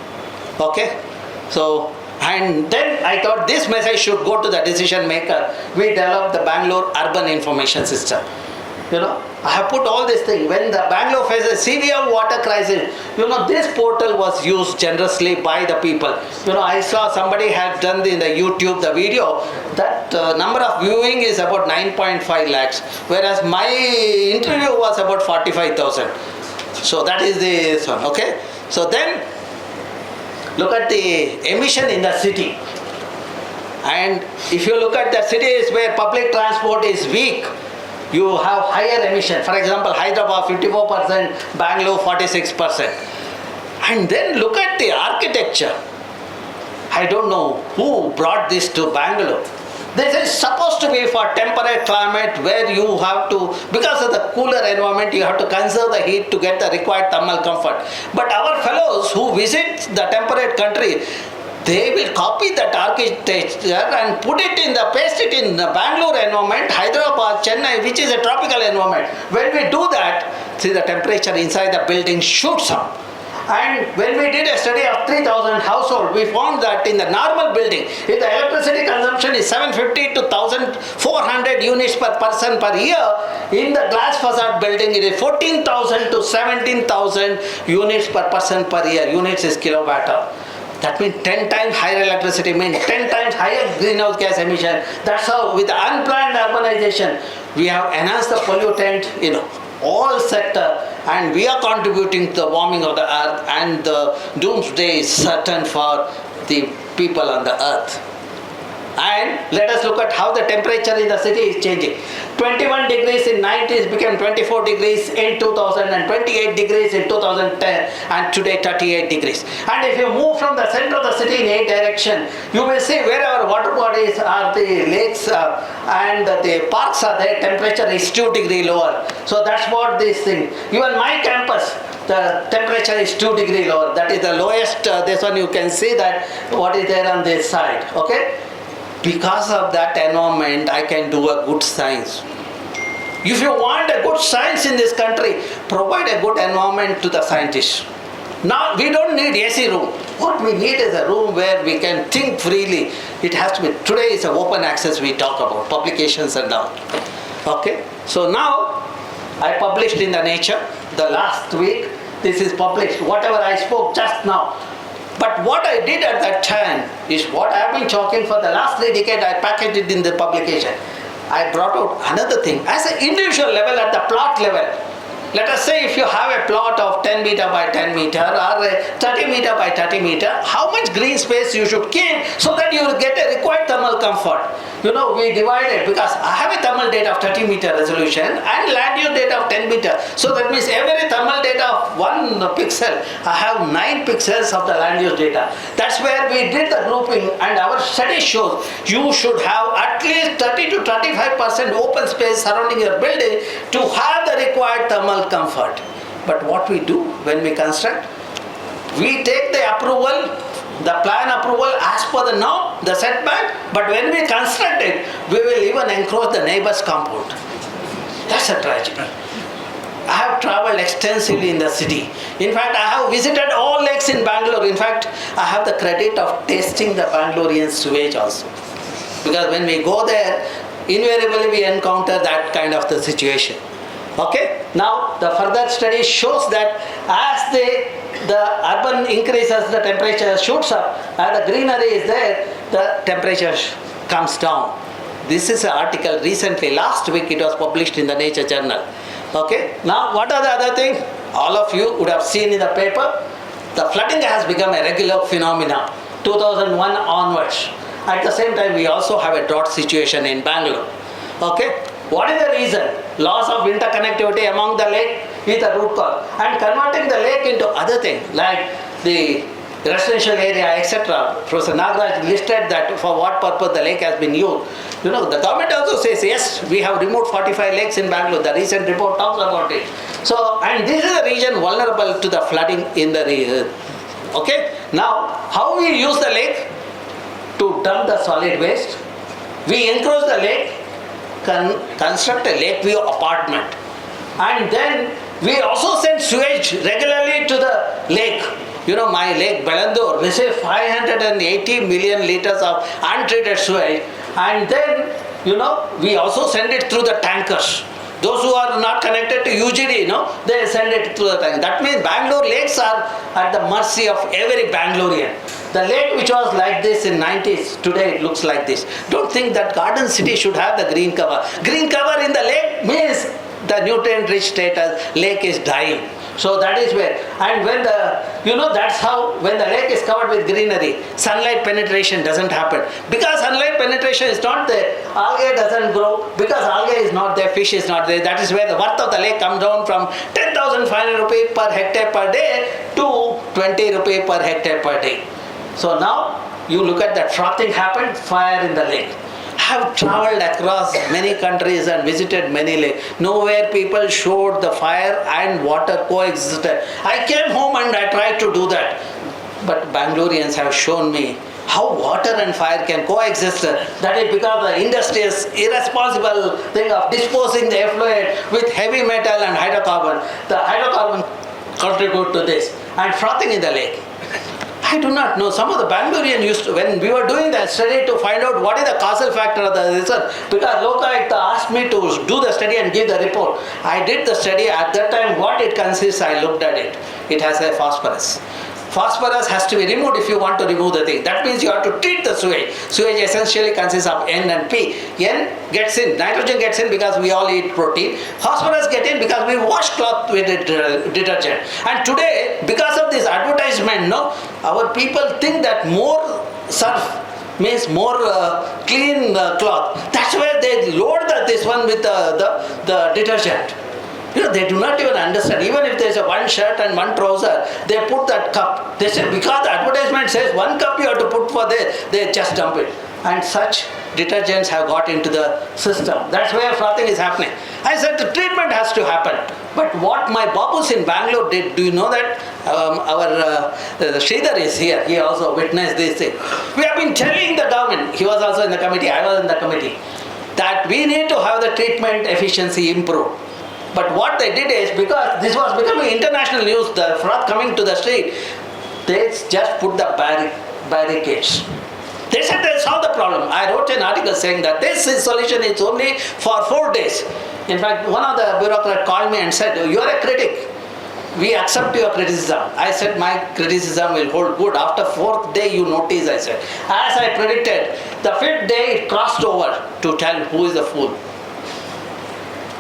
Okay? So, and then I thought this message should go to the decision maker. We developed the Bangalore Urban Information System. You know, I have put all these things. When the Bangalore faces severe water crisis, you know, this portal was used generously by the people. You know, I saw somebody had done in the YouTube, the video, that number of viewing is about 9.5 lakhs, whereas my interview was about 45,000. So that is this one, okay? So then, look at the emission in the city. And if you look at the cities where public transport is weak, you have higher emission. For example, Hyderabad 54%, Bangalore 46%. And then look at the architecture. I don't know who brought this to Bangalore. This is supposed to be for temperate climate where you have to, because of the cooler environment, you have to conserve the heat to get the required thermal comfort. But our fellows who visit the temperate country, they will copy that architecture and put it in paste it in the Bangalore environment, Hyderabad, Chennai, which is a tropical environment. When we do that, see the temperature inside the building shoots up. And when we did a study of 3,000 households, we found that in the normal building, if the electricity consumption is 750 to 1,400 units per person per year, in the glass facade building it is 14,000 to 17,000 units per person per year. Units is kilowatt hour. That means 10 times higher electricity means 10 times higher greenhouse gas emission. That's how with the unplanned urbanization, we have enhanced the pollutant in all sector, and we are contributing to the warming of the earth, and the doomsday is certain for the people on the earth. And let us look at how the temperature in the city is changing. 21 degrees in 90s became 24 degrees in 2000 and 28 degrees in 2010, and today 38 degrees. And if you move from the center of the city in any direction, you will see wherever water bodies are, the lakes and the parks are there, temperature is 2 degrees lower. So that's what this thing. Even my campus, the temperature is 2 degrees lower. That is the lowest. This one you can see that what is there on this side. Okay. Because of that environment, I can do a good science. If you want a good science in this country, provide a good environment to the scientists. Now, we don't need AC room. What we need is a room where we can think freely. It has to be, today is an open access we talk about, publications and all. Okay, so now, I published in the Nature, the last week, this is published, whatever I spoke just now. But what I did at that time is what I have been talking for the last 3 decades, I packaged it in the publication. I brought out another thing. As an individual level, at the plot level, let us say if you have a plot of 10 meter by 10 meter or 30 meter by 30 meter, how much green space you should keep so that you will get a required thermal comfort. You know, we divided because I have a thermal data of 30 meter resolution and land use data of 10 meter. So that means every thermal data of 1 pixel, I have 9 pixels of the land use data. That's where we did the grouping, and our study shows you should have at least 30 to 35% open space surrounding your building to have the required thermal comfort. But what we do when we construct, we take the approval, the plan approval as per the norm, the setback, but when we construct it, we will even encroach the neighbor's compound. That's a tragedy. I have traveled extensively in the city. In fact, I have visited all lakes in Bangalore. In fact, I have the credit of tasting the Bangalorean sewage also. Because when we go there, invariably we encounter that kind of the situation. Okay, now the further study shows that as the urban increases, the temperature shoots up, and the greenery is there, the temperature comes down. This is an article recently, last week it was published in the Nature journal. Okay, now what are the other things? All of you would have seen in the paper, the flooding has become a regular phenomenon, 2001 onwards. At the same time, we also have a drought situation in Bangalore. Okay, what is the reason? Loss of interconnectivity among the lake is the root cause, and converting the lake into other things like the residential area, etc. Professor Nagaraj listed that for what purpose the lake has been used. You know, the government also says, yes, we have removed 45 lakes in Bangalore. The recent report talks about it. So, and this is a region vulnerable to the flooding in the region. Okay, now how we use the lake? To dump the solid waste. We encroach the lake, construct a lake view apartment, and then we also send sewage regularly to the lake. You know, my lake Bangalore receives 580 million liters of untreated sewage, and then, you know, we also send it through the tankers. Those who are not connected to UGD, they send it through the tank. That means Bangalore lakes are at the mercy of every Bangalorean. The lake which was like this in 90s, today it looks like this. Don't think that garden city should have the green cover. Green cover in the lake means the nutrient rich status, lake is dying. So that is where, and when that's how, when the lake is covered with greenery, sunlight penetration doesn't happen. Because sunlight penetration is not there, algae doesn't grow. Because algae is not there, fish is not there. That is where the worth of the lake comes down from 10,500 rupees per hectare per day to 20 rupees per hectare per day. So now you look at that frothing happened, fire in the lake. Have traveled across many countries and visited many lakes. Nowhere people showed the fire and water coexisted. I came home and I tried to do that. But Bangaloreans have shown me how water and fire can coexist. That is because the industrious, irresponsible thing of disposing the effluent with heavy metal and hydrocarbon. The hydrocarbon contribute to this. And frothing in the lake. I do not know. Some of the Bangalorean used to, when we were doing that study to find out what is the causal factor of the research, because Lokayukta asked me to do the study and give the report. I did the study. At that time, what it consists, I looked at it. It has a phosphorus. Phosphorus has to be removed if you want to remove the thing. That means you have to treat the sewage. Sewage essentially consists of N and P. N gets in, nitrogen gets in because we all eat protein. Phosphorus gets in because we wash cloth with detergent. And today, because of this advertisement, our people think that more surf means more clean cloth. That's where they load this one with the detergent. They do not even understand. Even if there is a one shirt and one trouser, they put that cup. They say, because the advertisement says 1 cup you have to put for this, they just dump it. And such detergents have got into the system. That's where frothing is happening. I said the treatment has to happen. But what my babus in Bangalore did, do you know that? Our Sridhar is here. He also witnessed this thing. We have been telling the government, he was also in the committee, I was in the committee, that we need to have the treatment efficiency improved. But what they did is, because this was becoming international news, the froth coming to the street, they just put the barricades. They said they'll solve the problem. I wrote an article saying that this solution is only for 4 days. In fact, one of the bureaucrats called me and said, "You are a critic. We accept your criticism." I said, my criticism will hold good. After 4th day, you notice, I said. As I predicted, the 5th day it crossed over to tell who is the fool.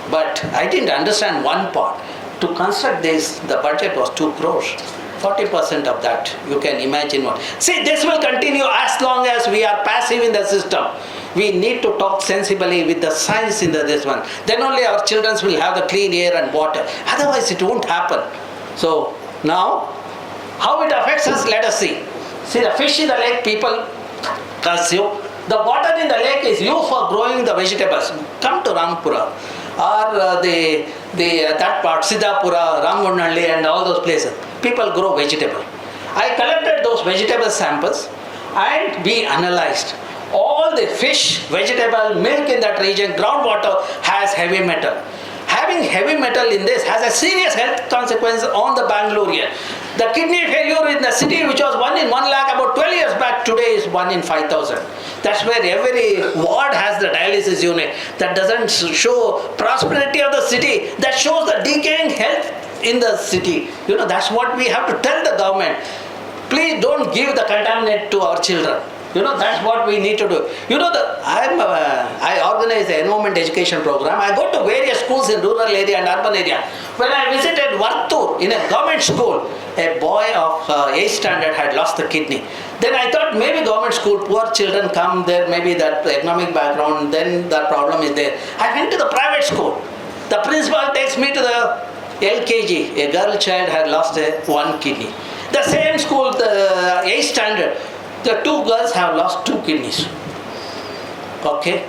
But I didn't understand one part. To construct this, the budget was 2 crores. 40% of that, you can imagine what. See, this will continue as long as we are passive in the system. We need to talk sensibly with the science in this one. Then only our children will have the clean air and water. Otherwise, it won't happen. So, now, how it affects us, let us see. See, the fish in the lake, people consume. The water in the lake is used for growing the vegetables. Come to Rampura. Or that part, Siddhapura, Ramgunalli and all those places. People grow vegetable. I collected those vegetable samples and we analyzed. All the fish, vegetable, milk in that region, groundwater has heavy metal. Having heavy metal in this has a serious health consequence on the Bangalorean. The kidney failure in the city, which was 1 in 1 lakh about 12 years back, today is 1 in 5,000. That's where every ward has the dialysis unit. That doesn't show prosperity of the city. That shows the decaying health in the city. That's what we have to tell the government. Please don't give the contaminant to our children. That's what we need to do. I organize the environment education program. I go to various schools in rural area and urban area. When I visited Vartur in a government school, a boy of 8th standard had lost the kidney. Then I thought maybe government school, poor children come there, maybe that economic background, then the problem is there. I went to the private school. The principal takes me to the LKG. A girl child had lost 1 kidney. The same school, the 8th standard, the 2 girls have lost 2 kidneys. Okay?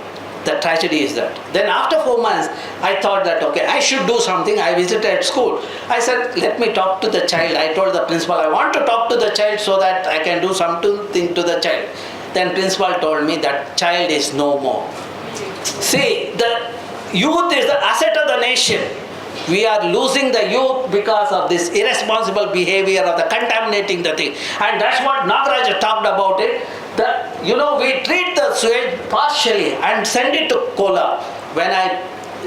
The tragedy is that. Then after 4 months, I thought that, okay, I should do something. I visited school. I said, let me talk to the child. I told the principal, I want to talk to the child so that I can do something to the child. Then principal told me that child is no more. See, the youth is the asset of the nation. We are losing the youth because of this irresponsible behavior of the contaminating the thing. And that's what Nagaraj talked about it. We treat the sewage partially and send it to Kola. When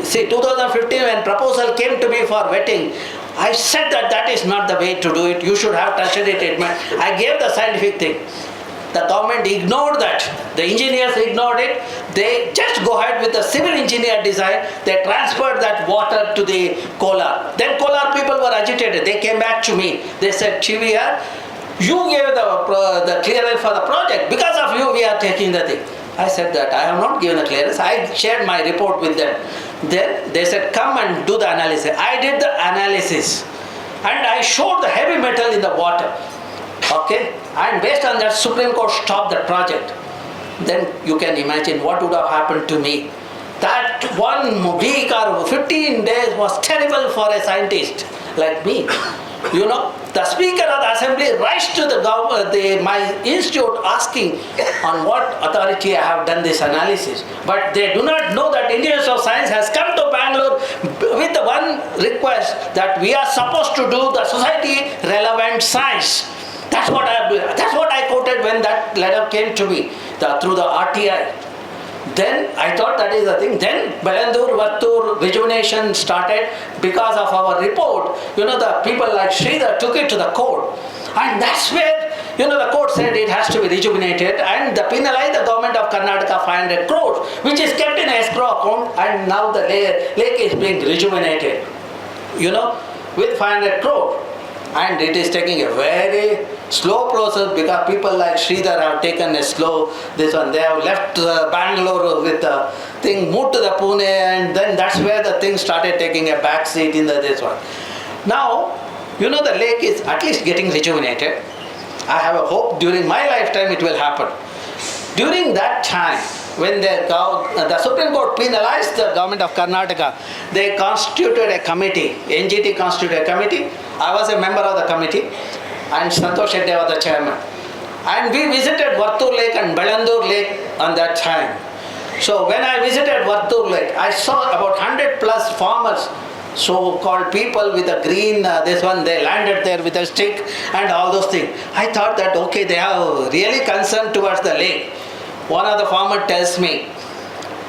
2015 when proposal came to me for wetting, I said that is not the way to do it. You should have tertiary treatment. I gave the scientific thing. the government ignored that. The engineers ignored it. They just go ahead with the civil engineer design. They transferred that water to the Kolar. Then Kolar people were agitated. They came back to me. They said, Chiviyar, you gave the clearance for the project. Because of you, we are taking the thing. I said that I have not given the clearance. I shared my report with them. Then they said, come and do the analysis. I did the analysis. And I showed the heavy metal in the water. Okay? And based on that, Supreme Court stopped the project. Then you can imagine what would have happened to me. That 1 week or 15 days was terrible for a scientist like me. You know, the Speaker of the Assembly writes to my institute asking on what authority I have done this analysis. But they do not know that Indian Institute of Science has come to Bangalore with the one request that we are supposed to do the society relevant science. That's what I quoted when that letter came to me through the RTI. Then I thought that is the thing. Then Bangalore, Vattur, rejuvenation started because of our report. You know, the people like Sridhar took it to the court. And that's where, you know, the court said it has to be rejuvenated and penalized the government of Karnataka 500 crores, which is kept in escrow account, and now the lake is being rejuvenated, you know, with 500 crores. And it is taking a very slow process because people like Sridhar have taken a slow this one. They have left Bangalore with the thing, moved to the Pune, and then that's where the thing started taking a back seat in this one. Now, you know, the lake is at least getting rejuvenated. I have a hope during my lifetime it will happen. During that time, when the Supreme Court penalized the government of Karnataka, they constituted a committee, NGT constituted a committee. I was a member of the committee and Santosh Shetty was the chairman. And we visited Vattur Lake and Bangalore Lake on that time. So when I visited Vattur Lake, I saw about 100 plus farmers, so-called people with a green, they landed there with a stick and all those things. I thought that, okay, they are really concerned towards the lake. One of the farmers tells me,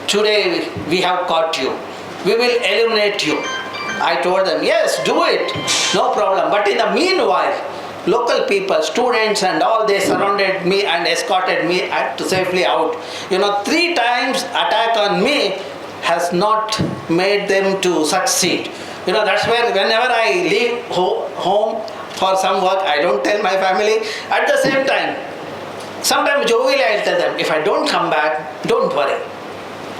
today we have caught you. We will eliminate you. I told them, yes, do it, no problem. But in the meanwhile, local people, students and all, they surrounded me and escorted me safely out. You know, 3 times attack on me has not made them to succeed. You know, that's where whenever I leave home for some work, I don't tell my family. At the same time, sometimes jovially I'll tell them, if I don't come back, don't worry.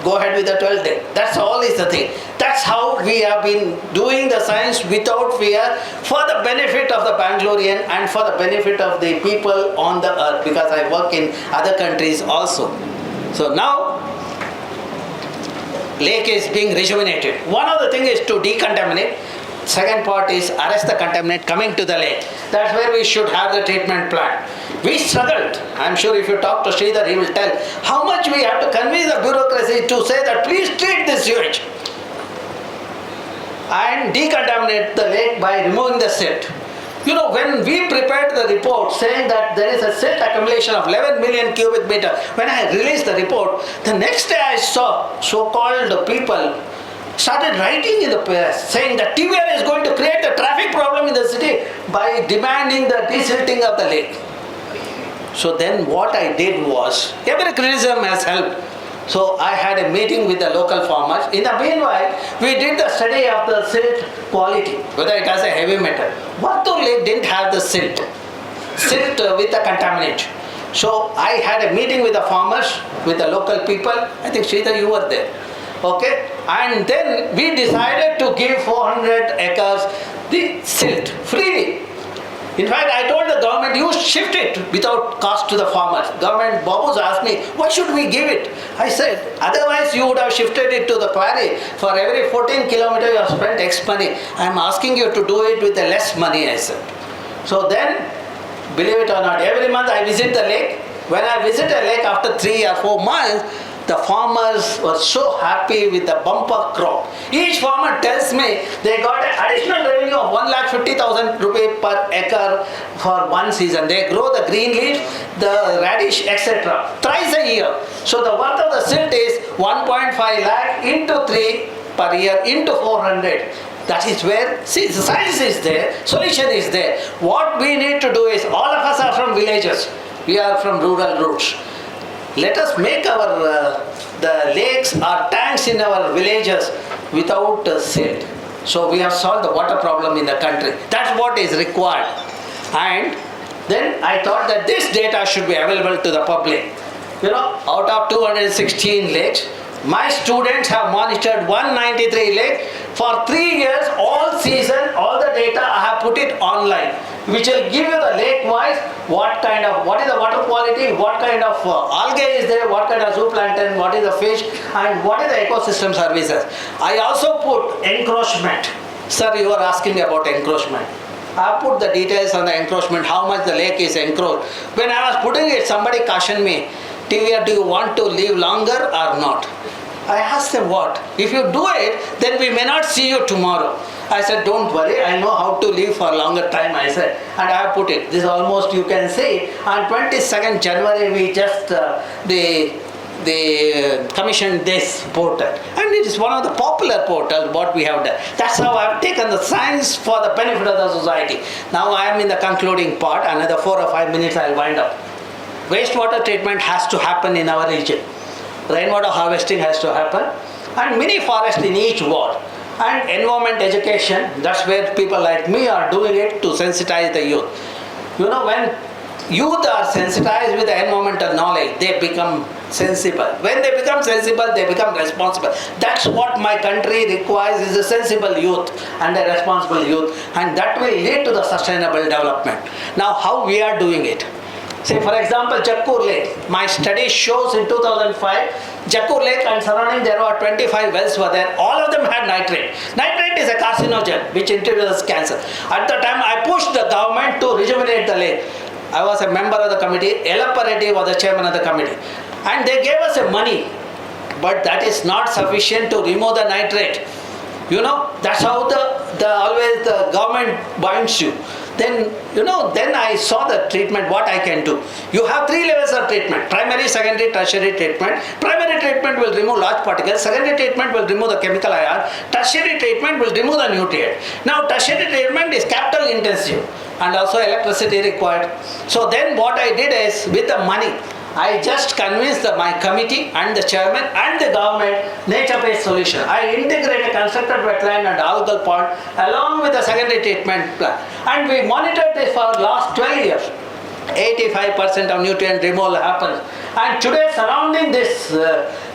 Go ahead with the 12th day. That's all is the thing. That's how we have been doing the science without fear for the benefit of the Bangalorean and for the benefit of the people on the earth, because I work in other countries also. So now, lake is being rejuvenated. One of the things is to decontaminate. Second part is arrest the contaminant coming to the lake. That's where we should have the treatment plant. We struggled. I'm sure if you talk to Sridhar, he will tell how much we have to convince the bureaucracy to say that please treat this sewage and decontaminate the lake by removing the silt. You know, when we prepared the report saying that there is a silt accumulation of 11 million cubic meter, when I released the report, the next day I saw so-called people started writing in the press saying that TVR is going to create a traffic problem in the city by demanding the desilting of the lake. So then what I did was, every criticism has helped. So I had a meeting with the local farmers. In the meanwhile, we did the study of the silt quality, whether it has a heavy metal. Vattur Lake didn't have the silt with the contaminant. So I had a meeting with the farmers, with the local people. I think Sridhar, you were there. Okay, and then we decided to give 400 acres the silt freely. In fact, I told the government, you shift it without cost to the farmers. Government, Babus asked me, why should we give it? I said, otherwise you would have shifted it to the quarry. For every 14 kilometers you have spent X money. I am asking you to do it with less money, I said. So then, believe it or not, every month I visit the lake. When I visit a lake after 3 or 4 months, the farmers were so happy with the bumper crop. Each farmer tells me they got an additional revenue of 1,50,000 rupees per acre for one season. They grow the green leaves, the radish, etc. thrice a year. So the worth of the silt is 1.5 lakh into 3 per year into 400. That is where, see, the science is there, solution is there. What we need to do is, all of us are from villages. We are from rural roots. Let us make our the lakes or tanks in our villages without silt. So we have solved the water problem in the country. That's what is required. And then I thought that this data should be available to the public. You know, out of 216 lakes, my students have monitored 193 lakes for 3 years, all season, all the data I have put it online, which will give you the lake-wise what is the water quality, what kind of algae is there, what kind of zooplankton, what is the fish, and what is the ecosystem services. I also put encroachment. Sir, you are asking about encroachment. I put the details on the encroachment, how much the lake is encroached. When I was putting it, somebody cautioned me, TVR, do you want to live longer or not? I asked them what? If you do it, then we may not see you tomorrow. I said, don't worry, I know how to live for a longer time, I said. And I have put it. This is almost, you can see, on 22nd January, we just, they commissioned this portal. And it is one of the popular portals, what we have done. That's how I have taken the science for the benefit of the society. Now I am in the concluding part. Another 4 or 5 minutes, I will wind up. Wastewater treatment has to happen in our region. Rainwater harvesting has to happen, and mini forest in each ward. And environment education, that's where people like me are doing it to sensitize the youth. You know, when youth are sensitized with the environmental knowledge, they become sensible. When they become sensible, they become responsible. That's what my country requires, is a sensible youth and a responsible youth, and that will lead to the sustainable development. Now, how we are doing it? Say, for example, Jakkur Lake. My study shows in 2005, Jakkur Lake and surrounding there were 25 wells were there. All of them had nitrate. Nitrate is a carcinogen which introduces cancer. At the time, I pushed the government to rejuvenate the lake. I was a member of the committee. Yellappa Reddy was the chairman of the committee. And they gave us a money. But that is not sufficient to remove the nitrate. You know, that's how always the government binds you. Then, you know, then I saw the treatment, what I can do. You have 3 levels of treatment: primary, secondary, tertiary treatment. Primary treatment will remove large particles, secondary treatment will remove the chemical ion, tertiary treatment will remove the nutrient. Now, tertiary treatment is capital intensive and also electricity required. So then what I did is, with the money, I just convinced my committee and the chairman and the government nature-based solution. I integrated constructed wetland and algal pond along with the secondary treatment plan. And we monitored this for last 12 years. 85% of nutrient removal happens. And today surrounding this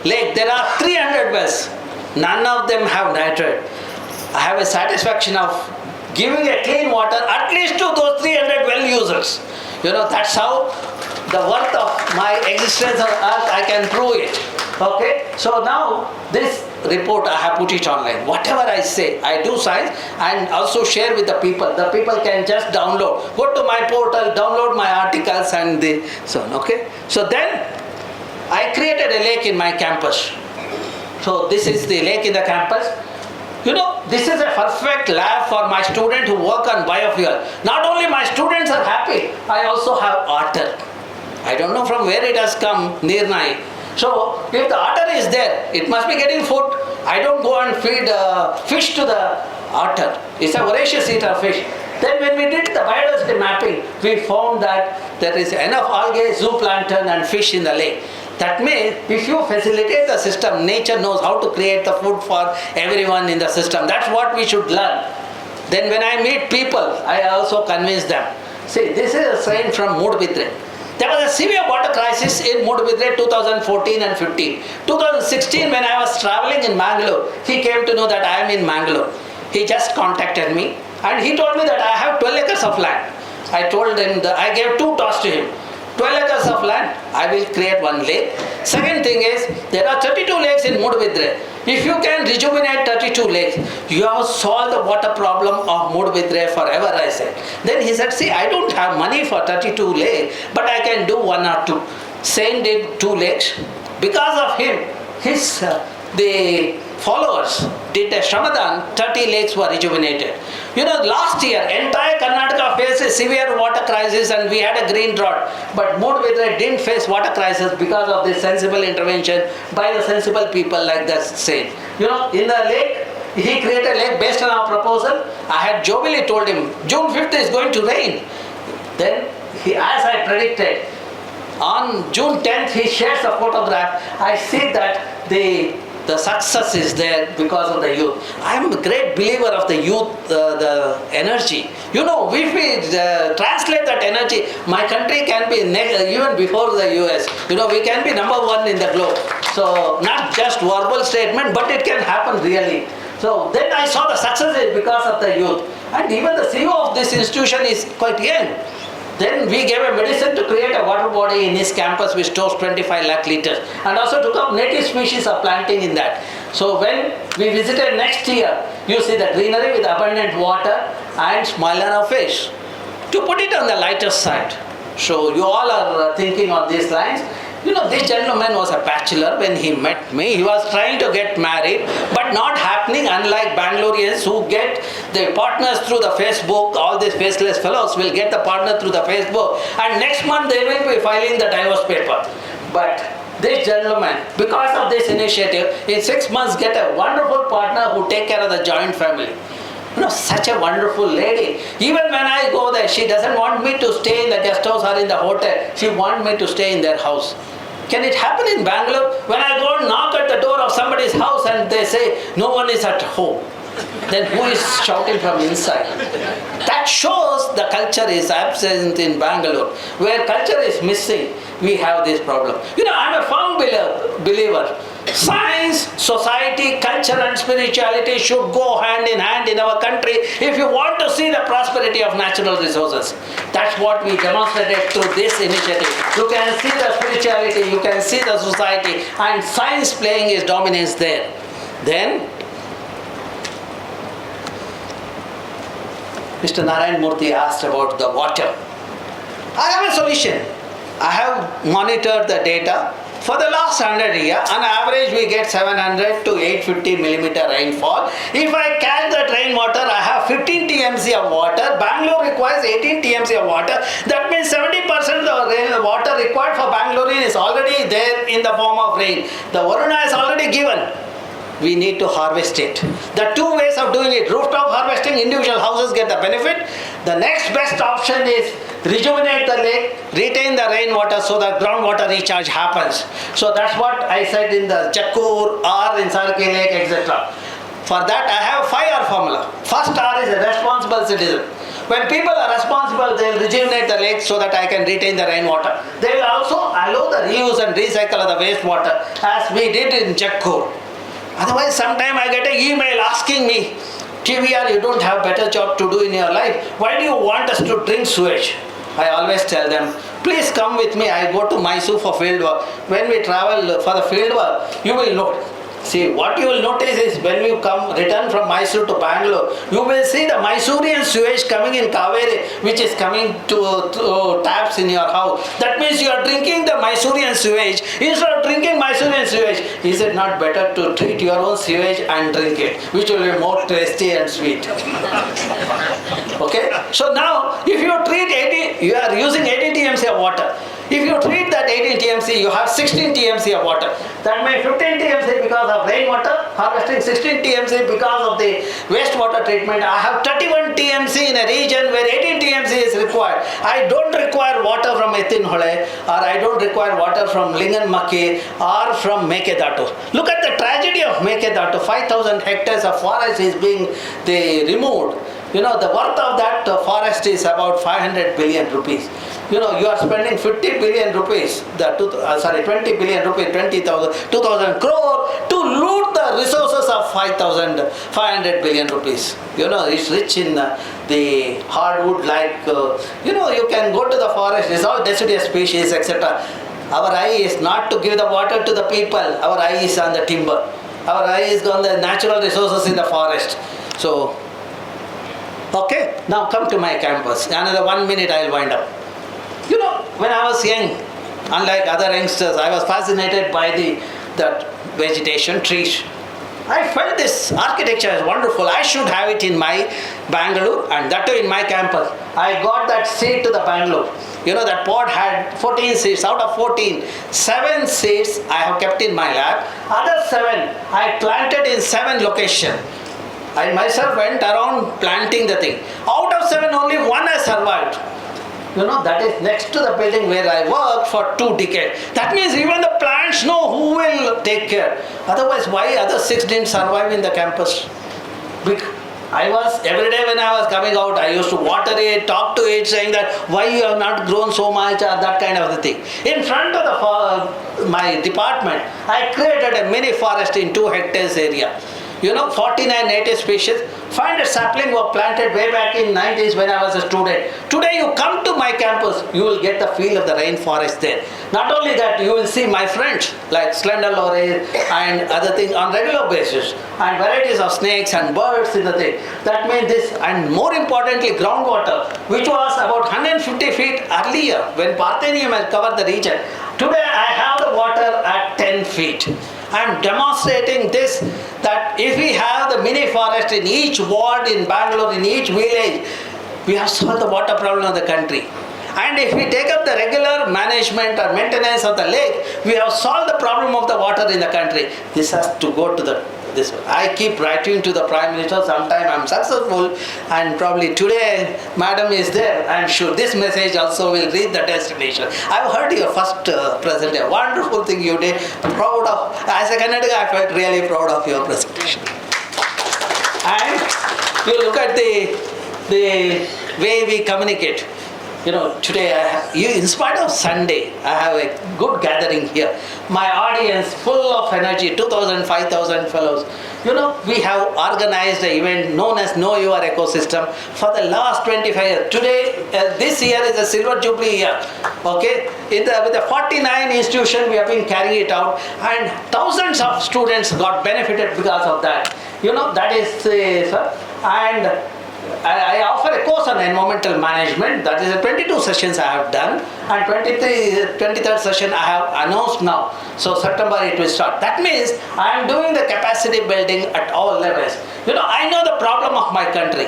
lake, there are 300 wells. None of them have nitrate. I have a satisfaction of giving a clean water at least to those 300 well users. You know, that's how the worth of my existence on earth, I can prove it. Okay? So now, this report, I have put it online. Whatever I say, I do science and also share with the people. The people can just download. Go to my portal, download my articles and so on. Okay? So then, I created a lake in my campus. So this is the lake in the campus. You know, this is a perfect lab for my students who work on biofuel. Not only my students are happy, I also have otter. I don't know from where it has come, Nirnai. So, if the otter is there, it must be getting food. I don't go and feed fish to the otter. It's a voracious eater fish. Then when we did the biodiversity mapping, we found that there is enough algae, zooplankton and fish in the lake. That means, if you facilitate the system, nature knows how to create the food for everyone in the system. That's what we should learn. Then when I meet people, I also convince them. See, this is a sign from Mudbidre. There was a severe water crisis in Mudbidre 2014 and 15. 2016, when I was traveling in Bangalore, he came to know that I am in Bangalore. He just contacted me and he told me that I have 12 acres of land. I told him that I gave 2 tasks to him. 12 acres of land, I will create 1 lake. Second thing is, there are 32 lakes in Mudbidre. If you can rejuvenate 32 lakes, you have solved the water problem of Mudbidre forever, I said. Then he said, see, I don't have money for 32 lakes, but I can do 1 or 2. Saint did 2 lakes. Because of him, the followers did a Shramadhan, 30 lakes were rejuvenated. You know, last year, entire Karnataka faced a severe water crisis and we had a green drought. But Mudbidre didn't face water crisis because of this sensible intervention by the sensible people like that saint. You know, in the lake, he created a lake based on our proposal. I had jovially told him, June 5th is going to rain. Then, as I predicted, On June 10th, he shares a photograph. I see that the success is there because of the youth. I am a great believer of the youth, the energy. You know, if we translate that energy, my country can be even before the US. You know, we can be #1 in the globe. So not just verbal statement, but it can happen really. So then I saw the success is because of the youth. And even the CEO of this institution is quite young. Then we gave a medicine to create a water body in his campus which stores 25 lakh liters, and also took up native species of planting in that. So when we visited next year, you see the greenery with abundant water and smile on our face. To put it on the lighter side, so you all are thinking on these lines. You know, this gentleman was a bachelor when he met me. He was trying to get married, but not happening, unlike Bangaloreans who get their partners through the Facebook. All these faceless fellows will get the partner through the Facebook, and next month they will be filing the divorce paper. But this gentleman, because of this initiative, in 6 months get a wonderful partner who take care of the joint family. You know, such a wonderful lady. Even when I go there, she doesn't want me to stay in the guest house or in the hotel. She wants me to stay in their house. Can it happen in Bangalore? When I go and knock at the door of somebody's house and they say, no one is at home, then who is shouting from inside? That shows the culture is absent in Bangalore. Where culture is missing, we have this problem. You know, I'm a firm believer. Science, society, culture and spirituality should go hand in hand in our country if you want to see the prosperity of natural resources. That's what we demonstrated through this initiative. You can see the spirituality, you can see the society, and science playing its dominance there. Then Mr. Narayan Murthy asked about the water. I have a solution. I have monitored the data. For the last 100 years, on average we get 700 to 850 millimeter rainfall. If I catch that rainwater, I have 15 TMC of water. Bangalore requires 18 TMC of water. That means 70% of the water required for Bangalore is already there in the form of rain. The Varuna is already given. We need to harvest it. The two ways of doing it: rooftop harvesting, individual houses get the benefit. The next best option is rejuvenate the lake, retain the rainwater so the groundwater recharge happens. So that's what I said in the Jakkur or in Sarki Lake, etc. For that I have a 5R formula. First R is a responsible citizen. When people are responsible, they will rejuvenate the lake so that I can retain the rainwater. They will also allow the reuse and recycle of the wastewater as we did in Jakkur. Otherwise, sometime I get an email asking me, TVR, you don't have better job to do in your life. Why do you want us to drink sewage? I always tell them, please come with me. I go to Mysore for field work. When we travel for the field work, you will know. See, what you will notice is when you return from Mysore to Bangalore, you will see the Mysorean sewage coming in Kaveri, which is coming to taps in your house. That means you are drinking the Mysorean sewage. Instead of drinking Mysorean sewage, is it not better to treat your own sewage and drink it, which will be more tasty and sweet? Okay? So now, if you are using 80 TMC of water. If you treat that 18 TMC, you have 16 TMC of water. That means 15 TMC because of rainwater harvesting, 16 TMC because of the wastewater treatment. I have 31 TMC in a region where 18 TMC is required. I don't require water from Etinhole, or I don't require water from Linganmakki or from Mekedatu. Look at the tragedy of Mekedatu. 5,000 hectares of forest is being removed. You know, the worth of that forest is about 500 billion rupees. You know, you are spending 50 billion rupees, 20 billion rupees, 2,000 crore to loot the resources of 500 billion rupees. You know, it's rich in the hardwood like, you know, you can go to the forest, it's all deciduous species, etc. Our eye is not to give the water to the people, our eye is on the timber. Our eye is on the natural resources in the forest. So, okay, now come to my campus. Another 1 minute I will wind up. You know, when I was young, unlike other youngsters, I was fascinated by that vegetation, trees. I felt this architecture is wonderful. I should have it in my Bangalore, and that too in my campus. I got that seed to the Bangalore. You know, that pod had 14 seeds. Out of 14, 7 seeds I have kept in my lab. Other 7 I planted in 7 locations. I myself went around planting the thing. Out of 7, only 1 has survived. You know, that is next to the building where I worked for 2 decades. That means even the plants know who will take care. Otherwise, why other 6 didn't survive in the campus? I was, every day when I was coming out, I used to water it, talk to it, saying that why you have not grown so much or that kind of a thing. In front of my department, I created a mini forest in 2 hectares area. You know, 49 native species. 500 saplings were planted way back in 90s when I was a student. Today you come to my campus, you will get the feel of the rainforest there. Not only that, you will see my friends like slender lories and other things on regular basis, and varieties of snakes and birds in the thing. That means this, and more importantly, groundwater, which was about 150 feet earlier when Parthenium had covered the region. Today I have the water at 10 feet. I am demonstrating this, that if we have the mini forest in each ward in Bangalore, in each village, we have solved the water problem of the country. And if we take up the regular management or maintenance of the lake, we have solved the problem of the water in the country. This has to go to this. I keep writing to the Prime Minister. Sometime I am successful, and probably today Madam is there. I am sure this message also will reach the destination. I have heard your first presentation. Wonderful thing you did. Proud of, as a Kannadiga, I felt really proud of your presentation. And you look at the way we communicate. You know, today in spite of Sunday, I have a good gathering here. My audience full of energy, 2,000, 5,000 fellows. You know, we have organized an event known as Know Your Ecosystem for the last 25 years. Today, this year is a silver jubilee year. Okay, with the 49 institutions, we have been carrying it out, and thousands of students got benefited because of that. You know, that is, and I offer a course on environmental management. That is 22 sessions I have done, and 23rd session I have announced now. So September it will start. That means I am doing the capacity building at all levels. You know, I know the problem of my country.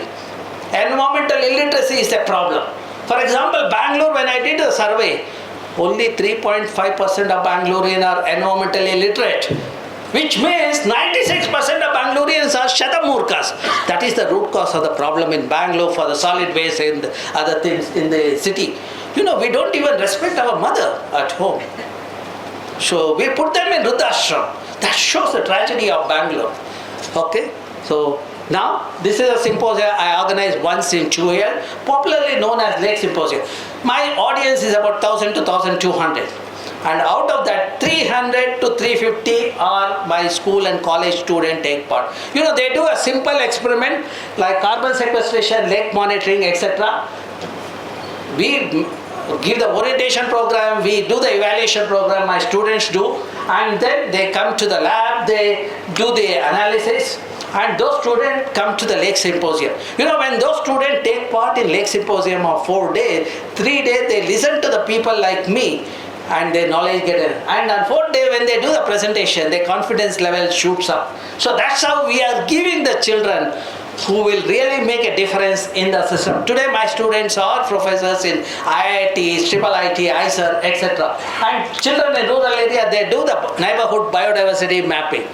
Environmental illiteracy is a problem. For example, Bangalore, when I did the survey, only 3.5% of Bangaloreans are environmentally illiterate. Which means 96% of Bangaloreans are shatamurkas. That is the root cause of the problem in Bangalore for the solid waste and other things in the city. You know, we don't even respect our mother at home. So we put them in Vruddhashram. That shows the tragedy of Bangalore. Okay? So now, this is a symposium I organize once in 2 years, popularly known as Lake Symposium. My audience is about 1,000 to 1,200. And out of that, 300 to 350 are my school and college students take part. You know, they do a simple experiment like carbon sequestration, lake monitoring, etc. We give the orientation program, we do the evaluation program, my students do, and then they come to the lab, they do the analysis, and those students come to the Lake Symposium. You know, when those students take part in Lake Symposium of 4 days, 3 days they listen to the people like me, and their knowledge get in. And on 4th day when they do the presentation, their confidence level shoots up. So that's how we are giving the children who will really make a difference in the system. Today my students are professors in IIT, IIT, ISER, etc. And children in rural area, they do the neighborhood biodiversity mapping.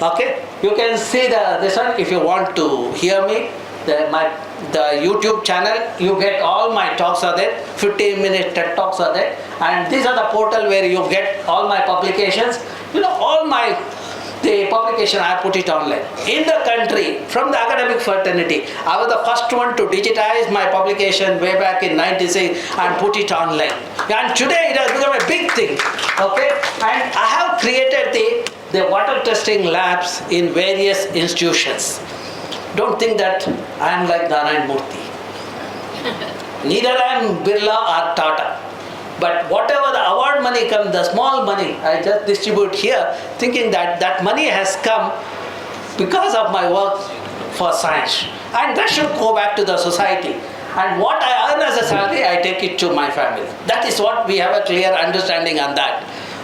Okay? You can see this one if you want to hear me. The YouTube channel, you get all my talks are there, 15-minute TED Talks are there, and these are the portal where you get all my publications. You know, all the publication I put it online. In the country, from the academic fraternity, I was the first one to digitize my publication way back in 96 and put it online. And today it has become a big thing. Okay? And I have created the water testing labs in various institutions. Don't think that I am like Narayan Murthy. Neither I am Birla or Tata. But whatever the award money comes, the small money I just distribute here, thinking that that money has come because of my work for science. And that should go back to the society. And what I earn as a salary, I take it to my family. That is what we have a clear understanding on that.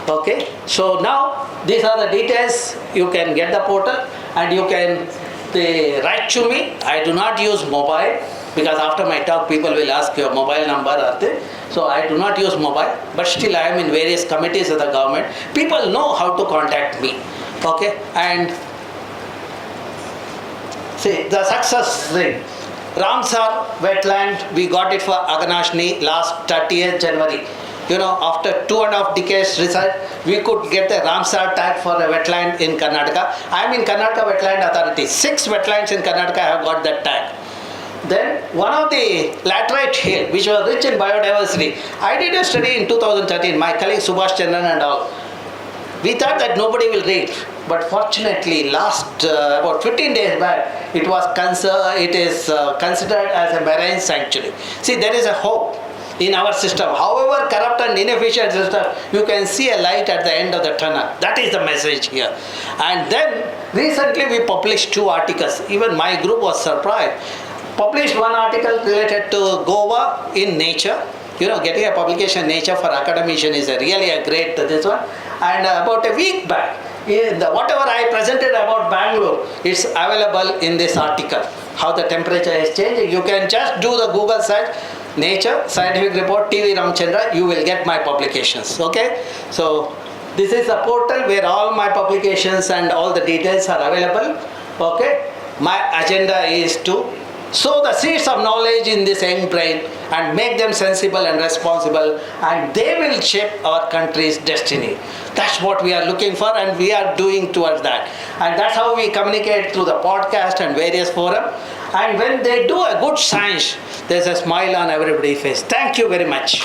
Okay? So now, these are the details. You can get the portal and you can write to me. I do not use mobile because after my talk people will ask your mobile number or thing. So I do not use mobile, but still I am in various committees of the government. People know how to contact me. Okay? And see, the success thing. Ramsar wetland, we got it for Aganashni last 30th January. After 2.5 decades research, we could get the Ramsar tag for a wetland in Karnataka. I am in Karnataka Wetland Authority. 6 wetlands in Karnataka have got that tag. Then one of the laterite hill, which was rich in biodiversity, I did a study in 2013, my colleague Subhash Chandran and all. We thought that nobody will read, but fortunately last about 15 days back, it is considered as a marine sanctuary. See, there is a hope in our system. However corrupt and inefficient system, you can see a light at the end of the tunnel. That is the message here. And then recently we published 2 articles. Even my group was surprised. Published one article related to Goa in Nature. Getting a publication in Nature for academician is really a great this one. And about a week back, whatever I presented about Bangalore, it's available in this article. How the temperature is changing. You can just do the Google search, Nature, Scientific Report, TV Ramachandra, you will get my publications. Okay? So this is a portal where all my publications and all the details are available. Okay? My agenda is to sow the seeds of knowledge in this young brain and make them sensible and responsible, and they will shape our country's destiny. That's what we are looking for, and we are doing towards that. And that's how we communicate through the podcast and various forums. And when they do a good science, there's a smile on everybody's face. Thank you very much.